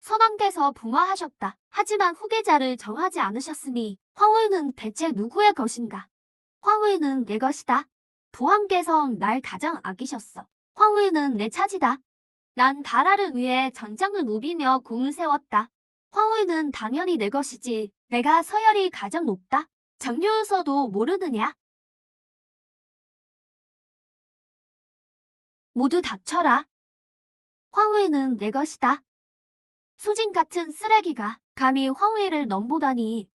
선왕께서 붕어하셨다. 하지만 후계자를 정하지 않으셨으니 황후는 대체 누구의 것인가? 황후는 내 것이다. 부왕께서 날 가장 아끼셨어. 황후는 내 차지다. 난 나라를 위해 전장을 누비며 공을 세웠다. 황후는 당연히 내 것이지. 내가 서열이 가장 높다. 장류에서도 모르느냐? 모두 닥쳐라. 황후는 내 것이다. 수진 같은 쓰레기가 감히 황후를 넘보다니.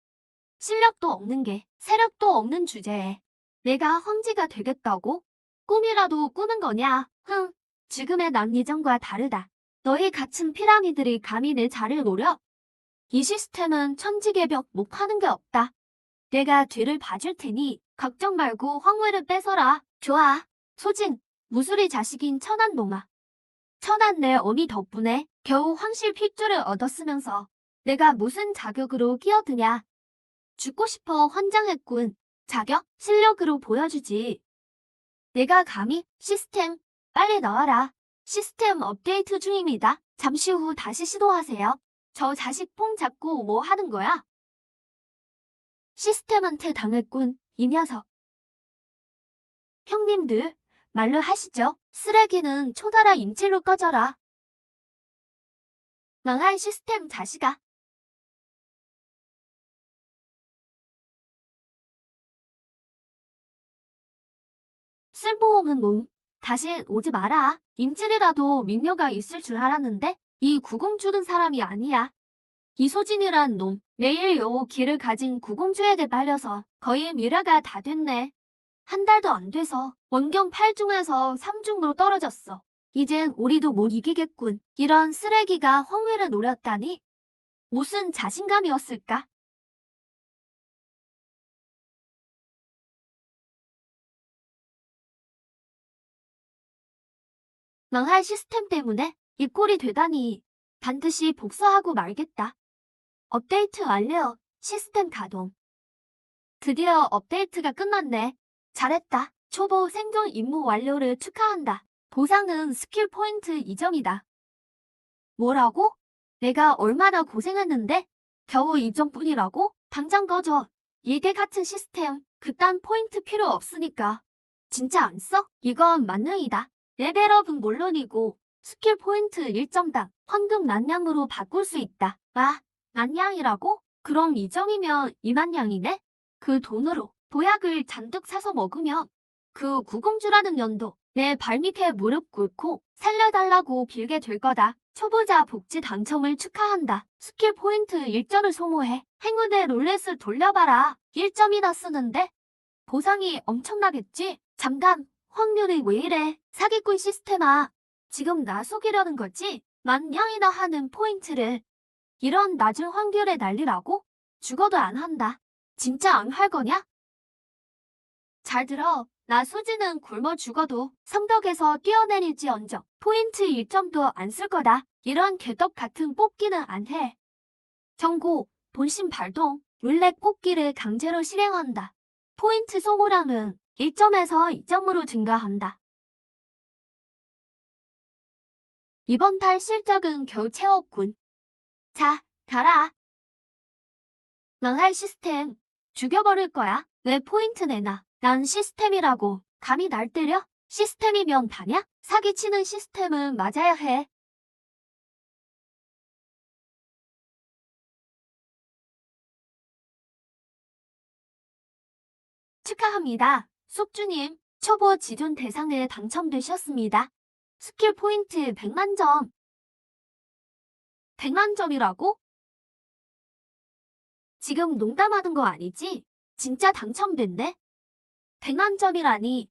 실력도 없는 게 세력도 없는 주제에 내가 황제가 되겠다고? 꿈이라도 꾸는 거냐? 흥, 지금의 난 예전과 다르다. 너희 갇힌 피라미드들이 감히 내 자리를 노려? 이 시스템은 천지개벽 못하는 게 없다. 내가 뒤를 봐줄 테니 걱정 말고 황후를 뺏어라. 좋아. 소진, 무술이 자식인 천한 놈아. 천한 내 어미 덕분에 겨우 황실 핏줄을 얻었으면서 내가 무슨 자격으로 끼어드냐. 죽고 싶어 환장했군. 자격, 실력으로 보여주지. 내가 감히 시스템, 빨리 나와라. 시스템 업데이트 중입니다. 잠시 후 다시 시도하세요. 저 자식 폼 잡고 뭐 하는 거야? 시스템한테 당했군, 이 녀석. 형님들, 말로 하시죠. 쓰레기는 초달아 인질로 꺼져라. 망할 시스템 자식아. 쓸모없는 놈. 다시 오지 마라. 인질이라도 민녀가 있을 줄 알았는데 이 구공주는 사람이 아니야. 이소진이란 놈. 매일 요 길을 가진 구공주에게 빨려서 거의 미라가 다 됐네. 한 달도 안 돼서 원경 8중에서 3중으로 떨어졌어. 이젠 우리도 못 이기겠군. 이런 쓰레기가 황후를 노렸다니. 무슨 자신감이었을까? 망할 시스템 때문에 이 꼴이 되다니. 반드시 복수하고 말겠다. 업데이트 완료. 시스템 가동. 드디어 업데이트가 끝났네. 잘했다. 초보 생존 임무 완료를 축하한다. 보상은 스킬 포인트 2점이다. 뭐라고? 내가 얼마나 고생했는데? 겨우 2점뿐이라고? 당장 꺼져. 일개 같은 시스템, 그딴 포인트 필요 없으니까. 진짜 안 써? 이건 만능이다. 레벨업은 물론이고 스킬 포인트 1점당 황금 난량으로 바꿀 수 있다. 아, 난량이라고? 그럼 2점이면 2만냥이네? 그 돈으로 보약을 잔뜩 사서 먹으면 그 구공주라는 년도 내 발밑에 무릎 꿇고 살려달라고 빌게 될 거다. 초보자 복지 당첨을 축하한다. 스킬 포인트 1점을 소모해. 행운의 롤렛을 돌려봐라. 1점이나 쓰는데 보상이 엄청나겠지? 잠깐, 확률이 왜 이래? 사기꾼 시스템아. 지금 나 속이려는 거지? 만냥이나 하는 포인트를 이런 낮은 확률에 날리라고? 죽어도 안 한다. 진짜 안 할 거냐? 잘 들어. 나 수지는 굶어 죽어도 성덕에서 뛰어내릴지언정 포인트 1점도 안 쓸 거다. 이런 개떡 같은 뽑기는 안 해. 경고, 본심 발동, 룰렛 뽑기를 강제로 실행한다. 포인트 소모량은 1점에서 2점으로 증가한다. 이번 달 실적은 겨우 채웠군. 자, 가라. 망할 시스템. 죽여버릴 거야. 왜 포인트 내놔? 난 시스템이라고. 감히 날 때려? 시스템이면 다냐? 사기치는 시스템은 맞아야 해. 축하합니다. 숙주님, 초보 지존 대상에 당첨되셨습니다. 스킬 포인트 100만 점. 100만 점이라고? 지금 농담하는 거 아니지? 진짜 당첨됐네? 100만 점이라니.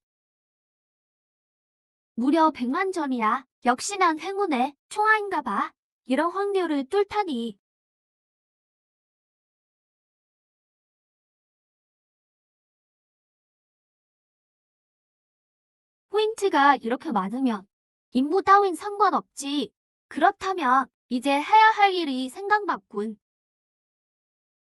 무려 100만 점이야. 역시 난 행운의 총알인가 봐. 이런 확률을 뚫다니. 포인트가 이렇게 많으면 임무 따윈 상관없지. 그렇다면 이제 해야 할 일이 생각났군.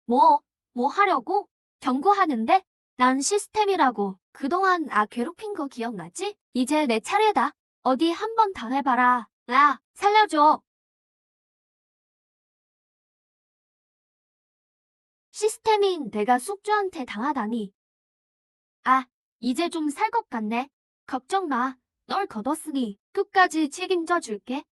뭐, 뭐 하려고? 경고하는데? 난 시스템이라고. 그동안 나 괴롭힌 거 기억나지? 이제 내 차례다. 어디 한번 당해봐라. 야, 살려줘. 시스템인 내가 숙주한테 당하다니. 아, 이제 좀 살 것 같네. 걱정 마. 널 걷었으니 끝까지 책임져 줄게.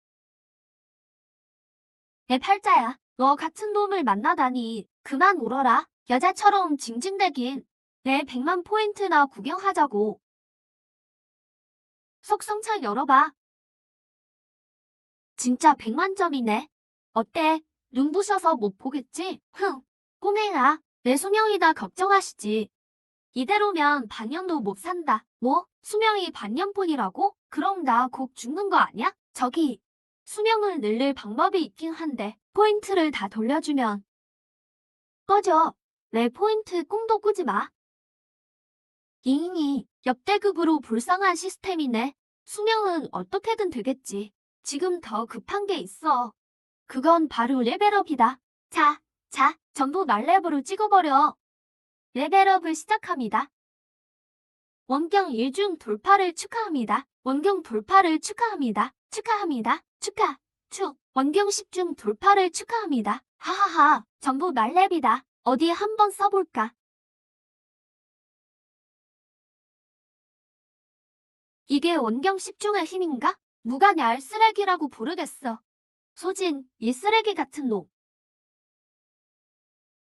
내 팔자야. 너 같은 놈을 만나다니 그만 울어라. 여자처럼 징징대긴. 내 100만 포인트나 구경하자고. 속성창 열어봐. 진짜 100만 점이네. 어때? 눈부셔서 못 보겠지? 꼬맹아. 내 수명이다 걱정하시지. 이대로면 반년도 못 산다. 뭐? 수명이 반년뿐이라고? 그럼 나 곧 죽는 거 아니야? 저기, 수명을 늘릴 방법이 있긴 한데 포인트를 다 돌려주면. 꺼져. 내 포인트 꿈도 꾸지 마. 잉잉이 역대급으로 불쌍한 시스템이네. 수명은 어떻게든 되겠지. 지금 더 급한 게 있어. 그건 바로 레벨업이다. 자, 전부 말렙으로 찍어버려. 레벨업을 시작합니다. 원경 1중 돌파를 축하합니다. 원경 돌파를 축하합니다. 원경 10중 돌파를 축하합니다. 하하하, 전부 말렙이다. 어디 한번 써볼까? 이게 원경 10중의 힘인가? 누가 날 쓰레기라고 부르겠어. 소진, 이 쓰레기 같은 놈.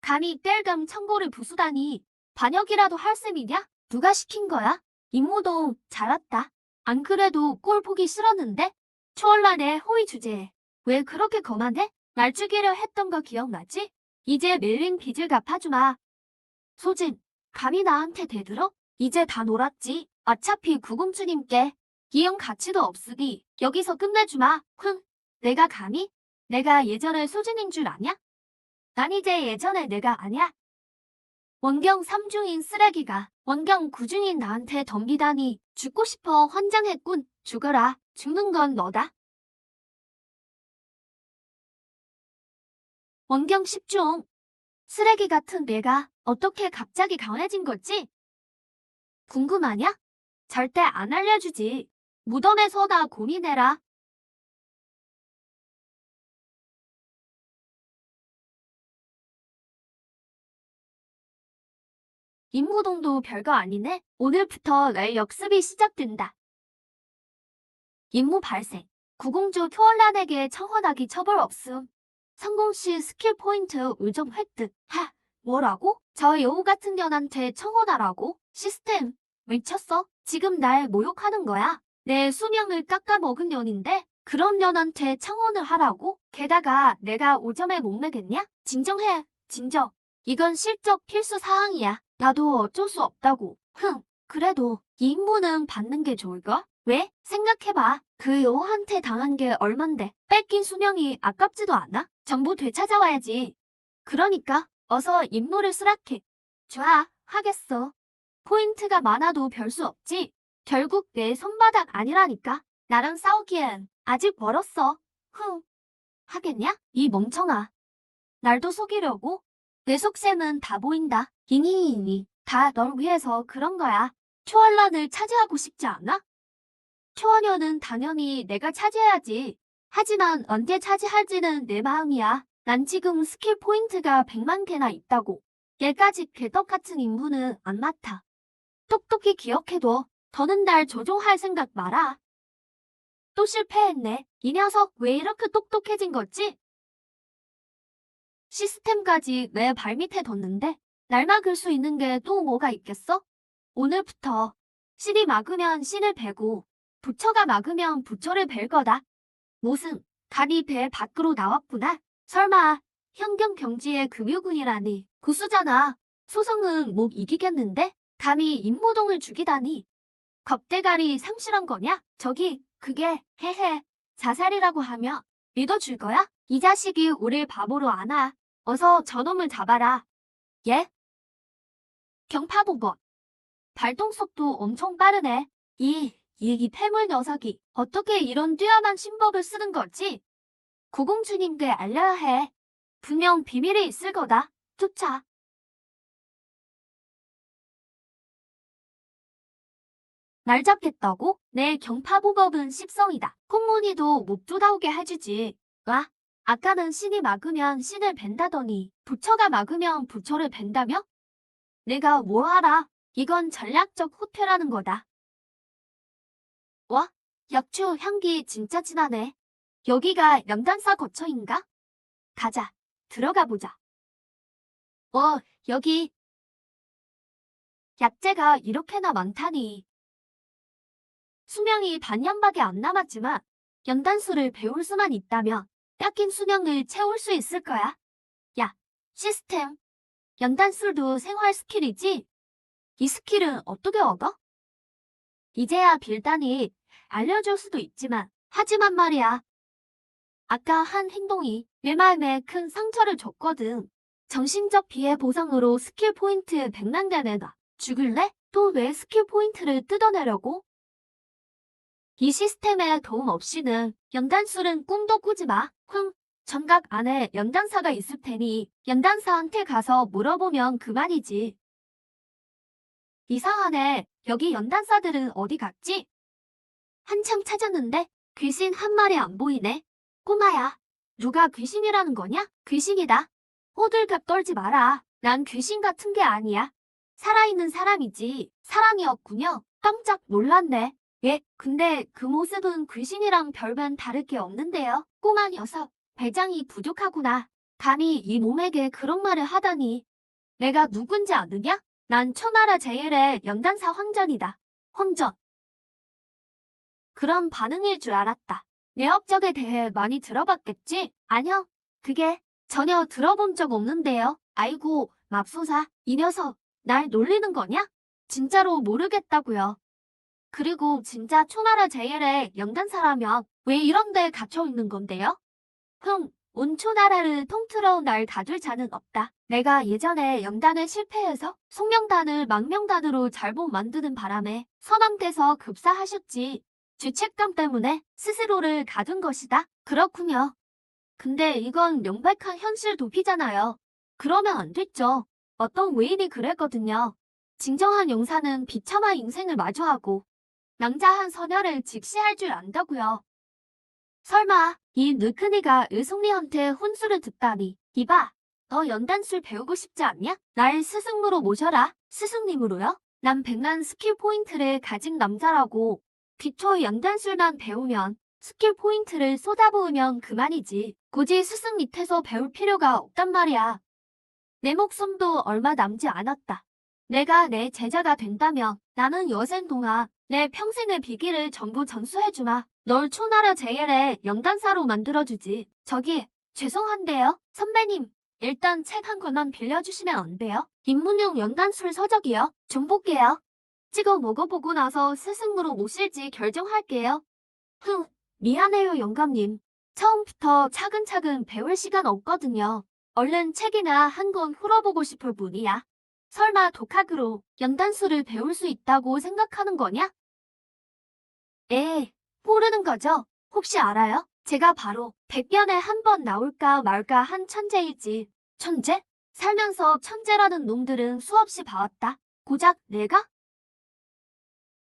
감히 뗄감 청고를 부수다니. 반역이라도 할 셈이냐? 누가 시킨 거야? 임무도 잘 왔다. 안 그래도 꼴 보기 싫었는데? 초월란의 호의 주제에. 왜 그렇게 거만해? 날 죽이려 했던 거 기억나지? 이제 밀린 빚을 갚아주마. 소진, 감히 나한테 대들어? 이제 다 놀았지. 어차피 구공주님께 이용 가치도 없으니 여기서 끝내주마. 내가 감히? 내가 예전의 소진인 줄 아냐? 난 이제 예전의 내가 아냐? 원경 3중인 쓰레기가 원경 9중인 나한테 덤비다니 죽고 싶어 환장했군. 죽어라. 죽는 건 너다. 원경 10중. 쓰레기 같은 내가 어떻게 갑자기 강해진 거지? 궁금하냐? 절대 안 알려주지. 무덤에서 다 고민해라. 임무동도 별거 아니네. 오늘부터 내 역습이 시작된다. 임무 발생. 구공주 초월란에게 청혼하기 처벌 없음. 성공시 스킬 포인트 울정 획득. 뭐라고? 저 여우 같은 년한테 청혼하라고? 시스템, 미쳤어? 지금 날 모욕하는 거야? 내 수명을 깎아먹은 년인데 그런 년한테 청혼을 하라고? 게다가 내가 5점에 목매겠냐? 진정해, 진정. 이건 실적 필수 사항이야. 나도 어쩔 수 없다고. 그래도 이 임무는 받는 게 좋을까? 왜? 생각해봐. 그 여우한테 당한 게 얼만데 뺏긴 수명이 아깝지도 않아? 전부 되찾아와야지. 그러니까 어서 임무를 수락해. 좋아, 하겠어. 포인트가 많아도 별 수 없지. 결국 내 손바닥 아니라니까. 나랑 싸우기엔 아직 멀었어. 하겠냐? 이 멍청아. 날도 속이려고? 내 속셈은 다 보인다. 이니 다 널 위해서 그런 거야. 초월란을 차지하고 싶지 않아? 초원여는 당연히 내가 차지해야지. 하지만 언제 차지할지는 내 마음이야. 난 지금 스킬 포인트가 100만 개나 있다고. 얘까지 개떡같은 임무는 안 맡아. 똑똑히 기억해둬. 더는 날 조종할 생각 마라. 또 실패했네. 이 녀석 왜 이렇게 똑똑해진 거지? 시스템까지 내 발밑에 뒀는데 날 막을 수 있는 게 또 뭐가 있겠어? 오늘부터 신이 막으면 신을 베고 부처가 막으면 부처를 벨 거다. 무슨 간이 배 밖으로 나왔구나. 설마 현경 경지의 금유군이라니. 구수잖아. 소성은 못 이기겠는데? 감히 임무동을 죽이다니. 겁대가리 상실한 거냐? 저기 그게 헤헤 자살이라고 하며 믿어줄 거야? 이 자식이 우릴 바보로 아나. 어서 저놈을 잡아라. 예? 경파보건. 발동 속도 엄청 빠르네. 이 패물 녀석이 어떻게 이런 뛰어난 신법을 쓰는 거지? 구공주님께 알려야 해. 분명 비밀이 있을 거다. 쫓아. 날 잡겠다고? 내 경파보법은 십성이다. 콧무늬도 못 쫓아오게 해주지. 와, 아까는 신이 막으면 신을 벤다더니 부처가 막으면 부처를 벤다며? 내가 뭐 알아? 이건 전략적 호퇴라는 거다. 와, 약초 향기 진짜 진하네. 여기가 연단사 거처인가? 가자. 들어가 보자. 여기 약재가 이렇게나 많다니. 수명이 반년밖에 안 남았지만 연단수를 배울 수만 있다면 깎인 수명을 채울 수 있을 거야. 야, 시스템. 연단술도 생활 스킬이지? 이 스킬은 어떻게 얻어? 이제야 빌다니 알려줄 수도 있지만 하지만 말이야. 아까 한 행동이 내 마음에 큰 상처를 줬거든. 정신적 피해 보상으로 스킬 포인트 100만 개 내놔. 죽을래? 또 왜 스킬 포인트를 뜯어내려고? 이 시스템에 도움 없이는 연단술은 꿈도 꾸지 마. 정각 안에 연단사가 있을 테니 연단사한테 가서 물어보면 그만이지. 이상하네. 여기 연단사들은 어디 갔지? 한참 찾았는데 귀신 한 마리 안 보이네. 꼬마야, 누가 귀신이라는 거냐? 귀신이다. 호들갑 떨지 마라. 난 귀신 같은 게 아니야. 살아있는 사람이지. 사람이었군요. 깜짝 놀랐네. 예, 근데 그 모습은 귀신이랑 별반 다를 게 없는데요. 꼬마 녀석, 배짱이 부족하구나. 감히 이 몸에게 그런 말을 하다니. 내가 누군지 아느냐? 난 초나라 제일의 연단사 황전이다. 황전. 그런 반응일 줄 알았다. 내 업적에 대해 많이 들어봤겠지? 아니요. 그게 전혀 들어본 적 없는데요. 아이고, 맙소사. 이 녀석, 날 놀리는 거냐? 진짜로 모르겠다고요. 그리고 진짜 초나라 제일의 연단사라면 왜 이런 데 갇혀 있는 건데요? 온 초나라를 통틀어 날 가둘 자는 없다. 내가 예전에 연단에 실패해서 송명단을 망명단으로 잘못 만드는 바람에 서남대서 급사하셨지. 죄책감 때문에 스스로를 가둔 것이다. 그렇군요. 근데 이건 명백한 현실 도피잖아요. 그러면 안 됐죠. 어떤 외인이 그랬거든요. 진정한 용사는 비참한 인생을 마주하고 낭자한 서녀를 직시할 줄 안다고요. 설마 이 늙은이가 의숙리한테 혼수를 듣다니. 이봐, 너 연단술 배우고 싶지 않냐? 날 스승으로 모셔라. 스승님으로요? 난 100만 스킬 포인트를 가진 남자라고. 기초 연단술만 배우면 스킬 포인트를 쏟아부으면 그만이지. 굳이 스승 밑에서 배울 필요가 없단 말이야. 내 목숨도 얼마 남지 않았다. 내가 내 제자가 된다면 나는 여생 동안 내 평생의 비기를 전부 전수해주마. 널 초나라 제일의 연단사로 만들어주지. 저기, 죄송한데요. 선배님, 일단 책 한 권만 빌려주시면 안 돼요? 입문용 연단술 서적이요. 좀 볼게요. 찍어 먹어보고 나서 스승으로 모실지 결정할게요. 미안해요 영감님. 처음부터 차근차근 배울 시간 없거든요. 얼른 책이나 한 권 풀어보고 싶을 뿐이야. 설마 독학으로 연단술을 배울 수 있다고 생각하는 거냐? 모르는 거죠? 혹시 알아요? 제가 바로 100년에 한 번 나올까 말까 한 천재이지. 천재? 살면서 천재라는 놈들은 수없이 봐왔다. 고작 내가?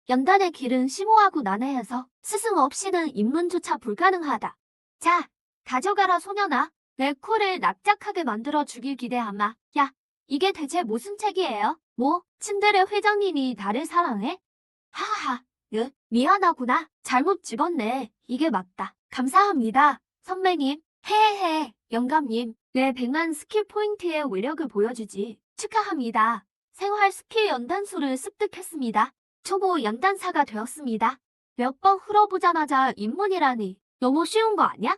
연단의 길은 심오하고 난해해서 스승 없이는 입문조차 불가능하다. 자, 가져가라 소년아. 내 코를 납작하게 만들어 주길 기대하마. 야, 이게 대체 무슨 책이에요? 뭐, 침대의 회장님이 나를 사랑해? 하하하, 미안하구나. 잘못 집었네. 이게 맞다. 감사합니다. 선배님. 헤헤헤, 영감님. 내 100만 스킬 포인트의 위력을 보여주지. 축하합니다. 생활 스킬 연단수를 습득했습니다. 초보 연단사가 되었습니다. 몇 번 풀어보자마자 입문이라니. 너무 쉬운 거 아냐?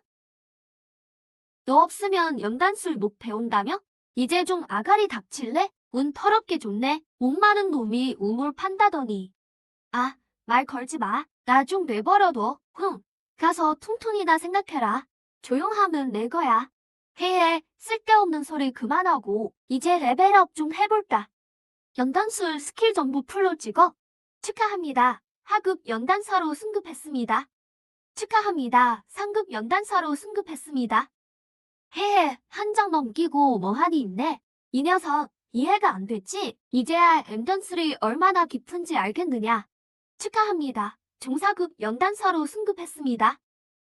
너 없으면 연단술 못 배운다며? 이제 좀 아가리 닥칠래? 운 더럽게 좋네. 목마른 놈이 우물 판다더니. 아, 말 걸지 마. 나 좀 내버려둬. 가서 퉁퉁이나 생각해라. 조용하면 내 거야. 헤헤, 쓸데없는 소리 그만하고 이제 레벨업 좀 해볼까. 연단술 스킬 전부 풀로 찍어. 축하합니다. 하급 연단사로 승급했습니다. 축하합니다. 상급 연단사로 승급했습니다. 헤헤, 한 장 넘기고 뭐하니 있네. 이 녀석, 이해가 안 됐지? 이제야 엔던술이 얼마나 깊은지 알겠느냐. 축하합니다. 중사급 연단사로 승급했습니다.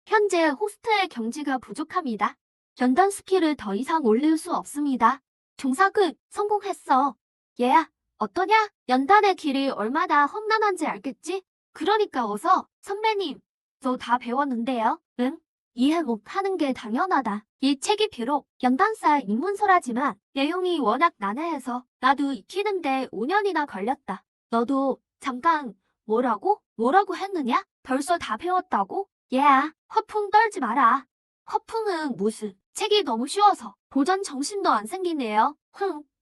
현재 호스트의 경지가 부족합니다. 연단 스킬을 더 이상 올릴 수 없습니다. 종사극 성공했어. 얘야, 어떠냐? 연단의 길이 얼마나 험난한지 알겠지? 그러니까 어서, 선배님, 저 다 배웠는데요. 응? 이해 못하는 게 당연하다. 이 책이 비록 연단사 입문서라지만 내용이 워낙 난해해서 나도 익히는데 5년이나 걸렸다. 너도 잠깐 뭐라고 했느냐? 벌써 다 배웠다고? 얘야, 허풍 떨지 마라. 허풍은 무슨? 책이 너무 쉬워서 도전 정신도 안 생기네요.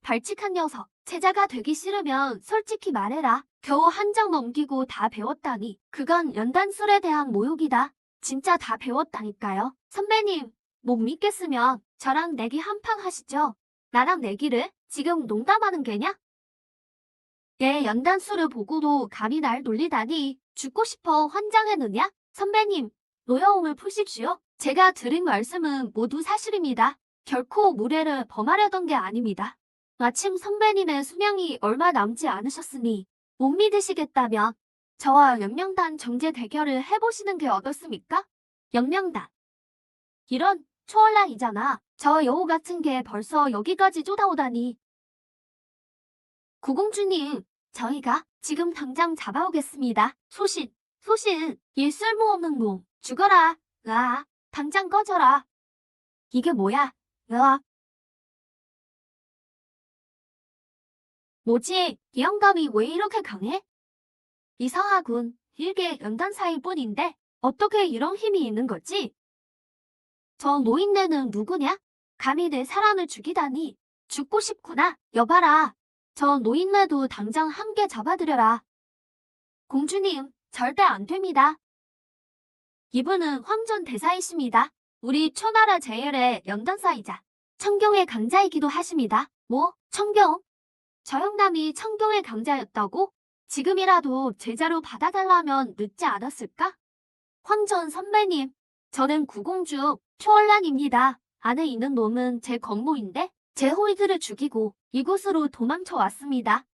발칙한 녀석. 제자가 되기 싫으면 솔직히 말해라. 겨우 한 장 넘기고 다 배웠다니. 그건 연단술에 대한 모욕이다. 진짜 다 배웠다니까요. 선배님, 못 믿겠으면 저랑 내기 한판 하시죠. 나랑 내기를? 지금 농담하는 게냐? 내 연단술을 보고도 감히 날 놀리다니. 죽고 싶어 환장했느냐? 선배님, 노여움을 푸십시오. 제가 드린 말씀은 모두 사실입니다. 결코 무례를 범하려던 게 아닙니다. 마침 선배님의 수명이 얼마 남지 않으셨으니 못 믿으시겠다면 저와 영명단 정제 대결을 해보시는 게 어떻습니까? 영명단. 이런 초월랑이잖아. 저 여우 같은 게 벌써 여기까지 쫓아오다니. 구공주님, 저희가 지금 당장 잡아오겠습니다. 소신, 이 쓸모없는 놈, 죽어라. 으아, 당장 꺼져라. 이게 뭐야? 으아. 뭐지? 이 영감이 왜 이렇게 강해? 이상하군. 일개 연단사일 뿐인데 어떻게 이런 힘이 있는 거지? 저 노인네는 누구냐? 감히 내 사람을 죽이다니. 죽고 싶구나. 여봐라. 저 노인네도 당장 함께 잡아들여라. 공주님, 절대 안 됩니다. 이분은 황전 대사이십니다. 우리 초나라 제일의 연단사이자 청경의 강자이기도 하십니다. 뭐? 청경? 저 영감이 청경의 강자였다고? 지금이라도 제자로 받아달라면 늦지 않았을까? 황전 선배님, 저는 구공주 초월란입니다. 안에 있는 놈은 제 건모인데 제 호위들을 죽이고 이곳으로 도망쳐 왔습니다.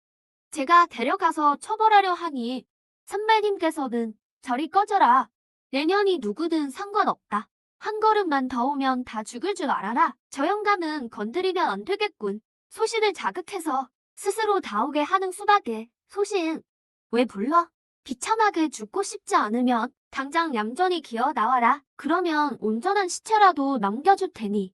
제가 데려가서 처벌하려 하니 선배님께서는 저리 꺼져라. 내년이 누구든 상관없다. 한 걸음만 더 오면 다 죽을 줄 알아라. 저 영감은 건드리면 안 되겠군. 소신을 자극해서 스스로 다오게 하는 수밖에. 소신, 왜 불러? 비참하게 죽고 싶지 않으면 당장 얌전히 기어 나와라. 그러면 온전한 시체라도 남겨줄 테니.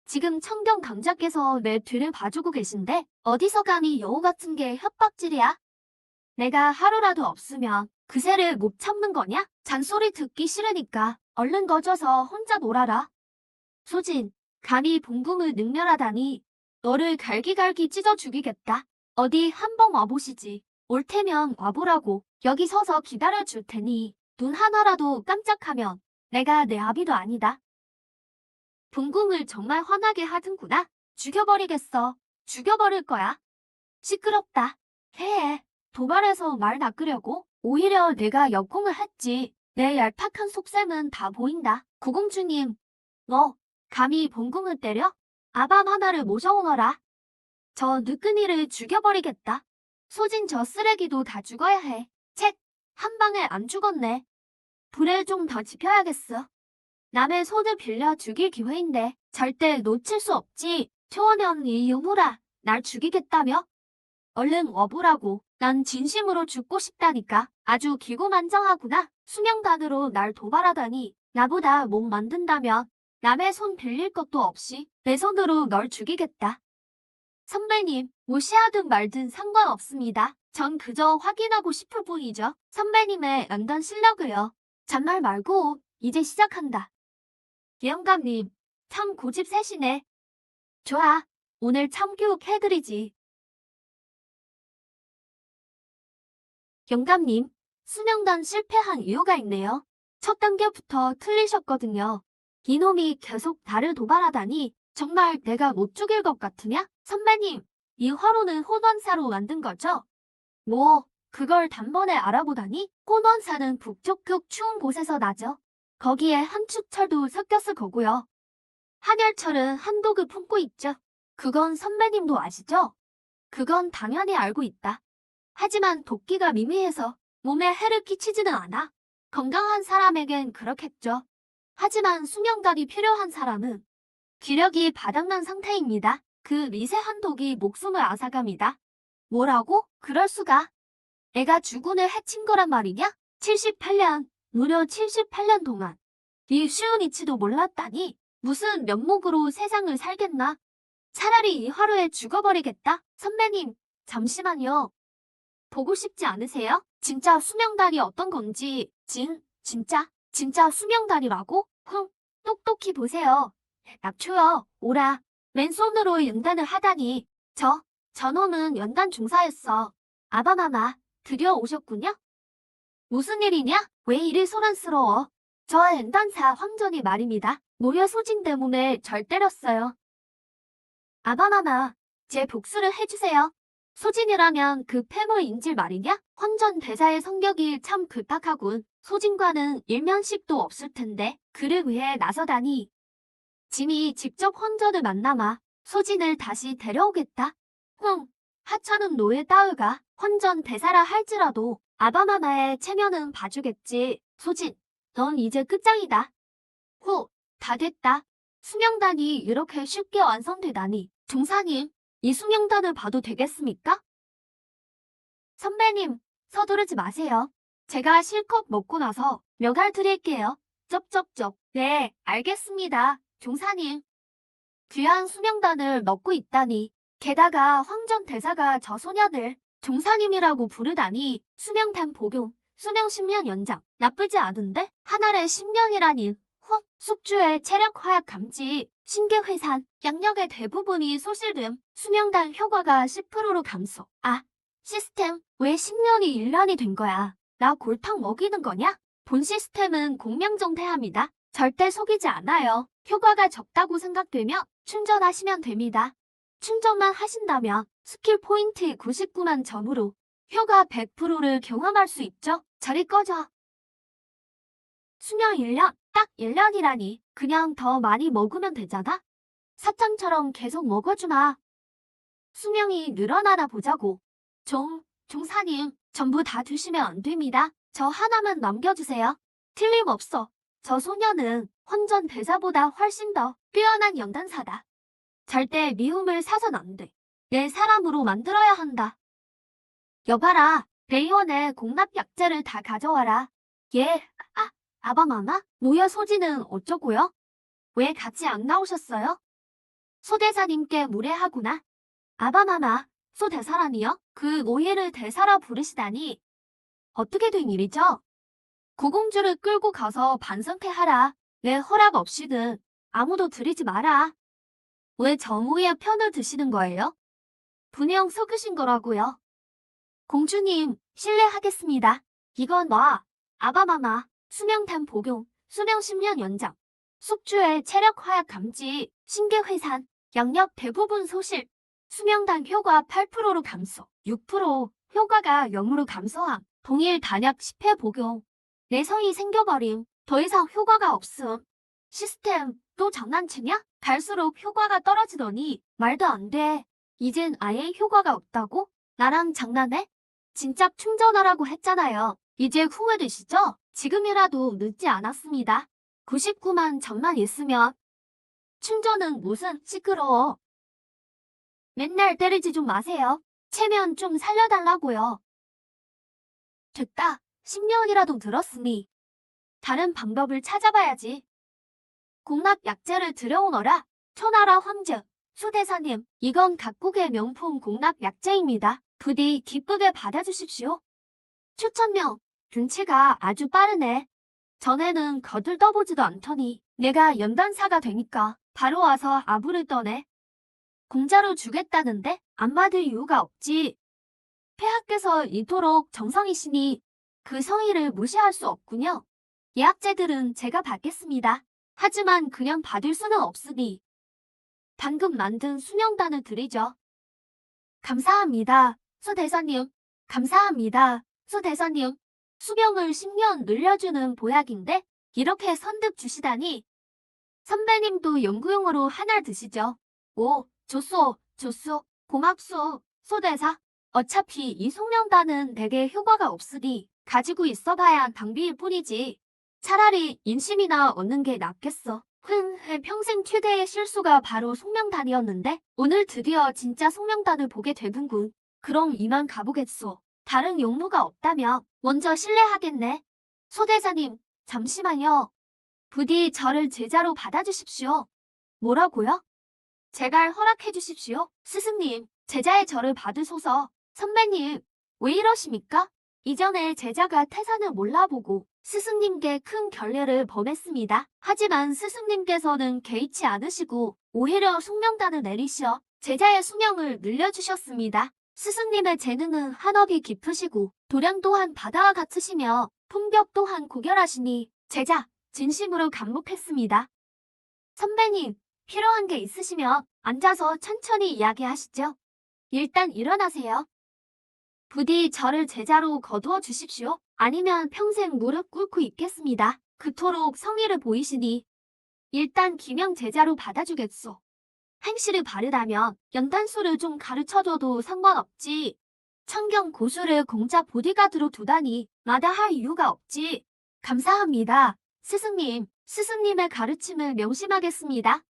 지금 청경 강자께서 내 뒤를 봐주고 계신데 어디서 감히 여우 같은 게 협박질이야? 내가 하루라도 없으면 그새를 못 참는 거냐? 잔소리 듣기 싫으니까 얼른 거져서 혼자 놀아라. 소진, 감히 봉궁을 능멸하다니 너를 갈기갈기 찢어 죽이겠다. 어디 한번 와보시지. 올 테면 와보라고. 여기 서서 기다려줄 테니 눈 하나라도 깜짝하면 내가 내 아비도 아니다. 봉궁을 정말 화나게 하든구나. 죽여버리겠어. 죽여버릴 거야. 시끄럽다. 해해. 도발해서 말 낚으려고? 오히려 내가 역공을 했지. 내 얄팍한 속셈은 다 보인다. 구공주님, 너 감히 봉궁을 때려? 아밤 하나를 모셔오너라. 저 느끈이를 죽여버리겠다. 소진 저 쓰레기도 다 죽어야 해. 책, 한 방에 안 죽었네. 불을 좀 더 지펴야겠어. 남의 손을 빌려 죽일 기회인데 절대 놓칠 수 없지. 초원현 이 유무라 날 죽이겠다며? 얼른 와보라고. 난 진심으로 죽고 싶다니까. 아주 기고만장하구나. 수명단으로 날 도발하다니. 나보다 못 만든다면 남의 손 빌릴 것도 없이 내 손으로 널 죽이겠다. 선배님, 무시하든 말든 상관없습니다. 전 그저 확인하고 싶을 뿐이죠. 선배님의 연단 실력을요. 잔말 말고 이제 시작한다. 예영감님, 참 고집세시네. 좋아, 오늘 참교육 해드리지. 영감님, 수명단 실패한 이유가 있네요. 첫 단계부터 틀리셨거든요. 이놈이 계속 나를 도발하다니 정말 내가 못 죽일 것 같으냐? 선배님, 이 화로는 혼원사로 만든 거죠? 뭐, 그걸 단번에 알아보다니? 혼원사는 북쪽극 추운 곳에서 나죠. 거기에 한축철도 섞였을 거고요. 한열철은 한독을 품고 있죠. 그건 선배님도 아시죠? 그건 당연히 알고 있다. 하지만 도끼가 미미해서 몸에 해를 끼치지는 않아. 건강한 사람에겐 그렇겠죠. 하지만 수명단이 필요한 사람은 기력이 바닥난 상태입니다. 그 미세한 독이 목숨을 앗아갑니다. 뭐라고? 그럴 수가. 애가 주군을 해친 거란 말이냐? 78년, 무려 78년 동안 이 쉬운 이치도 몰랐다니 무슨 면목으로 세상을 살겠나? 차라리 이 하루에 죽어버리겠다. 선배님, 잠시만요. 보고 싶지 않으세요? 진짜 수명단이 어떤 건지. 진짜 수명단이라고? 흥, 똑똑히 보세요. 낙초요, 오라. 맨손으로 연단을 하다니. 저놈은 연단 중사였어. 아바마마, 드디어 오셨군요? 무슨 일이냐? 왜 이리 소란스러워? 저 연단사 황전이 말입니다. 모여 소진 때문에 절 때렸어요. 아바마마, 제 복수를 해주세요. 소진이라면 그 폐물 인질 말이냐? 황전 대사의 성격이 참 급박하군. 소진과는 일면식도 없을 텐데 그를 위해 나서다니. 짐이 직접 황전을 만나마 소진을 다시 데려오겠다. 하찮은 노예 따위가 황전 대사라 할지라도 아바마마의 체면은 봐주겠지. 소진, 넌 이제 끝장이다. 다 됐다. 수명단이 이렇게 쉽게 완성되다니. 종사님, 이 수명단을 봐도 되겠습니까? 선배님, 서두르지 마세요. 제가 실컷 먹고 나서 몇 알 드릴게요. 쩝쩝쩝. 네, 알겠습니다. 종사님. 귀한 수명단을 넣고 있다니. 게다가 황전 대사가 저 소년을 종사님이라고 부르다니. 수명단 복용, 수명 10년 연장. 나쁘지 않은데? 한 알에 10년이라니. 숙주의 체력 하약 감지, 신계 회산, 양력의 대부분이 소실됨. 수명단 효과가 10%로 감소. 시스템, 왜 10년이 1년이 된 거야? 나 골탕 먹이는 거냐? 본 시스템은 공명정대합니다. 절대 속이지 않아요. 효과가 적다고 생각되면 충전하시면 됩니다. 충전만 하신다면 스킬 포인트 99만 점으로 효과 100%를 경험할 수 있죠. 저리 꺼져. 수명 1년, 딱 1년이라니. 그냥 더 많이 먹으면 되잖아. 사탕처럼 계속 먹어주마. 수명이 늘어나나 보자고. 종사님, 전부 다 드시면 안 됩니다. 저 하나만 남겨주세요. 틀림없어. 저 소녀는 헌전 대사보다 훨씬 더 뛰어난 연단사다. 절대 미움을 사선 안 돼. 내 사람으로 만들어야 한다. 여봐라, 레이원의 공납 약재를 다 가져와라. 예, 아바마마? 노여 소지는 어쩌고요? 왜 같이 안 나오셨어요? 소대사님께 무례하구나. 아바마마, 소대사라니요? 그 노예를 대사라 부르시다니. 어떻게 된 일이죠? 고공주를 끌고 가서 반성패하라. 내 허락 없이는 아무도 들이지 마라. 왜 정우의 편을 드시는 거예요? 분명 속으신 거라고요. 공주님, 실례하겠습니다. 이건 아바마마, 수명탄 복용, 수명 10년 연장, 숙주의 체력 하약 감지, 신계 회산, 양력 대부분 소실, 수명단 효과 8%로 감소, 6% 효과가 0으로 감소함, 동일 단약 10회 복용. 내성이 생겨버림, 더 이상 효과가 없음. 시스템, 또 장난치냐? 갈수록 효과가 떨어지더니 말도 안 돼. 이젠 아예 효과가 없다고? 나랑 장난해? 진작 충전하라고 했잖아요. 이제 후회되시죠? 지금이라도 늦지 않았습니다. 99만 점만 있으면. 충전은 무슨 시끄러워. 맨날 때리지 좀 마세요. 체면 좀 살려달라고요. 됐다. 10년이라도 들었으니 다른 방법을 찾아봐야지. 공납 약재를 들여오너라. 초나라 황제, 수대사님, 이건 각국의 명품 공납 약재입니다. 부디 기쁘게 받아주십시오. 추천명, 등치가 아주 빠르네. 전에는 거들떠보지도 않더니 내가 연단사가 되니까 바로 와서 아부를 떠네. 공짜로 주겠다는데 안 받을 이유가 없지. 폐하께서 이토록 정성이시니 그 성의를 무시할 수 없군요. 예약제들은 제가 받겠습니다. 하지만 그냥 받을 수는 없으니 방금 만든 수명단을 드리죠. 감사합니다, 수대사님. 감사합니다, 수대사님. 수명을 10년 늘려주는 보약인데 이렇게 선뜻 주시다니. 선배님도 연구용으로 하나 드시죠. 오, 좋소. 고맙소, 소대사. 어차피 이 숙명단은 되게 효과가 없으니 가지고 있어봐야 낭비일 뿐이지. 차라리 인심이나 얻는 게 낫겠어. 평생 최대의 실수가 바로 송명단이었는데 오늘 드디어 진짜 송명단을 보게 되는군. 그럼 이만 가보겠소. 다른 용무가 없다면 먼저 실례하겠네. 소대사님, 잠시만요. 부디 저를 제자로 받아주십시오. 뭐라고요? 제갈 허락해 주십시오. 스승님, 제자의 저를 받으소서. 선배님, 왜 이러십니까? 이전에 제자가 태산을 몰라보고 스승님께 큰 결례를 범했습니다. 하지만 스승님께서는 개의치 않으시고 오히려 숙명단을 내리셔 제자의 수명을 늘려주셨습니다. 스승님의 재능은 한없이 깊으시고 도량 또한 바다와 같으시며 품격 또한 고결하시니 제자 진심으로 감목했습니다. 선배님, 필요한 게 있으시면 앉아서 천천히 이야기하시죠. 일단 일어나세요. 부디 저를 제자로 거두어 주십시오. 아니면 평생 무릎 꿇고 있겠습니다. 그토록 성의를 보이시니 일단 기명 제자로 받아주겠소. 행실이 바르다면 연탄수를 좀 가르쳐줘도 상관없지. 청경 고수를 공짜 보디가드로 두다니 마다할 이유가 없지. 감사합니다. 스승님, 스승님의 가르침을 명심하겠습니다.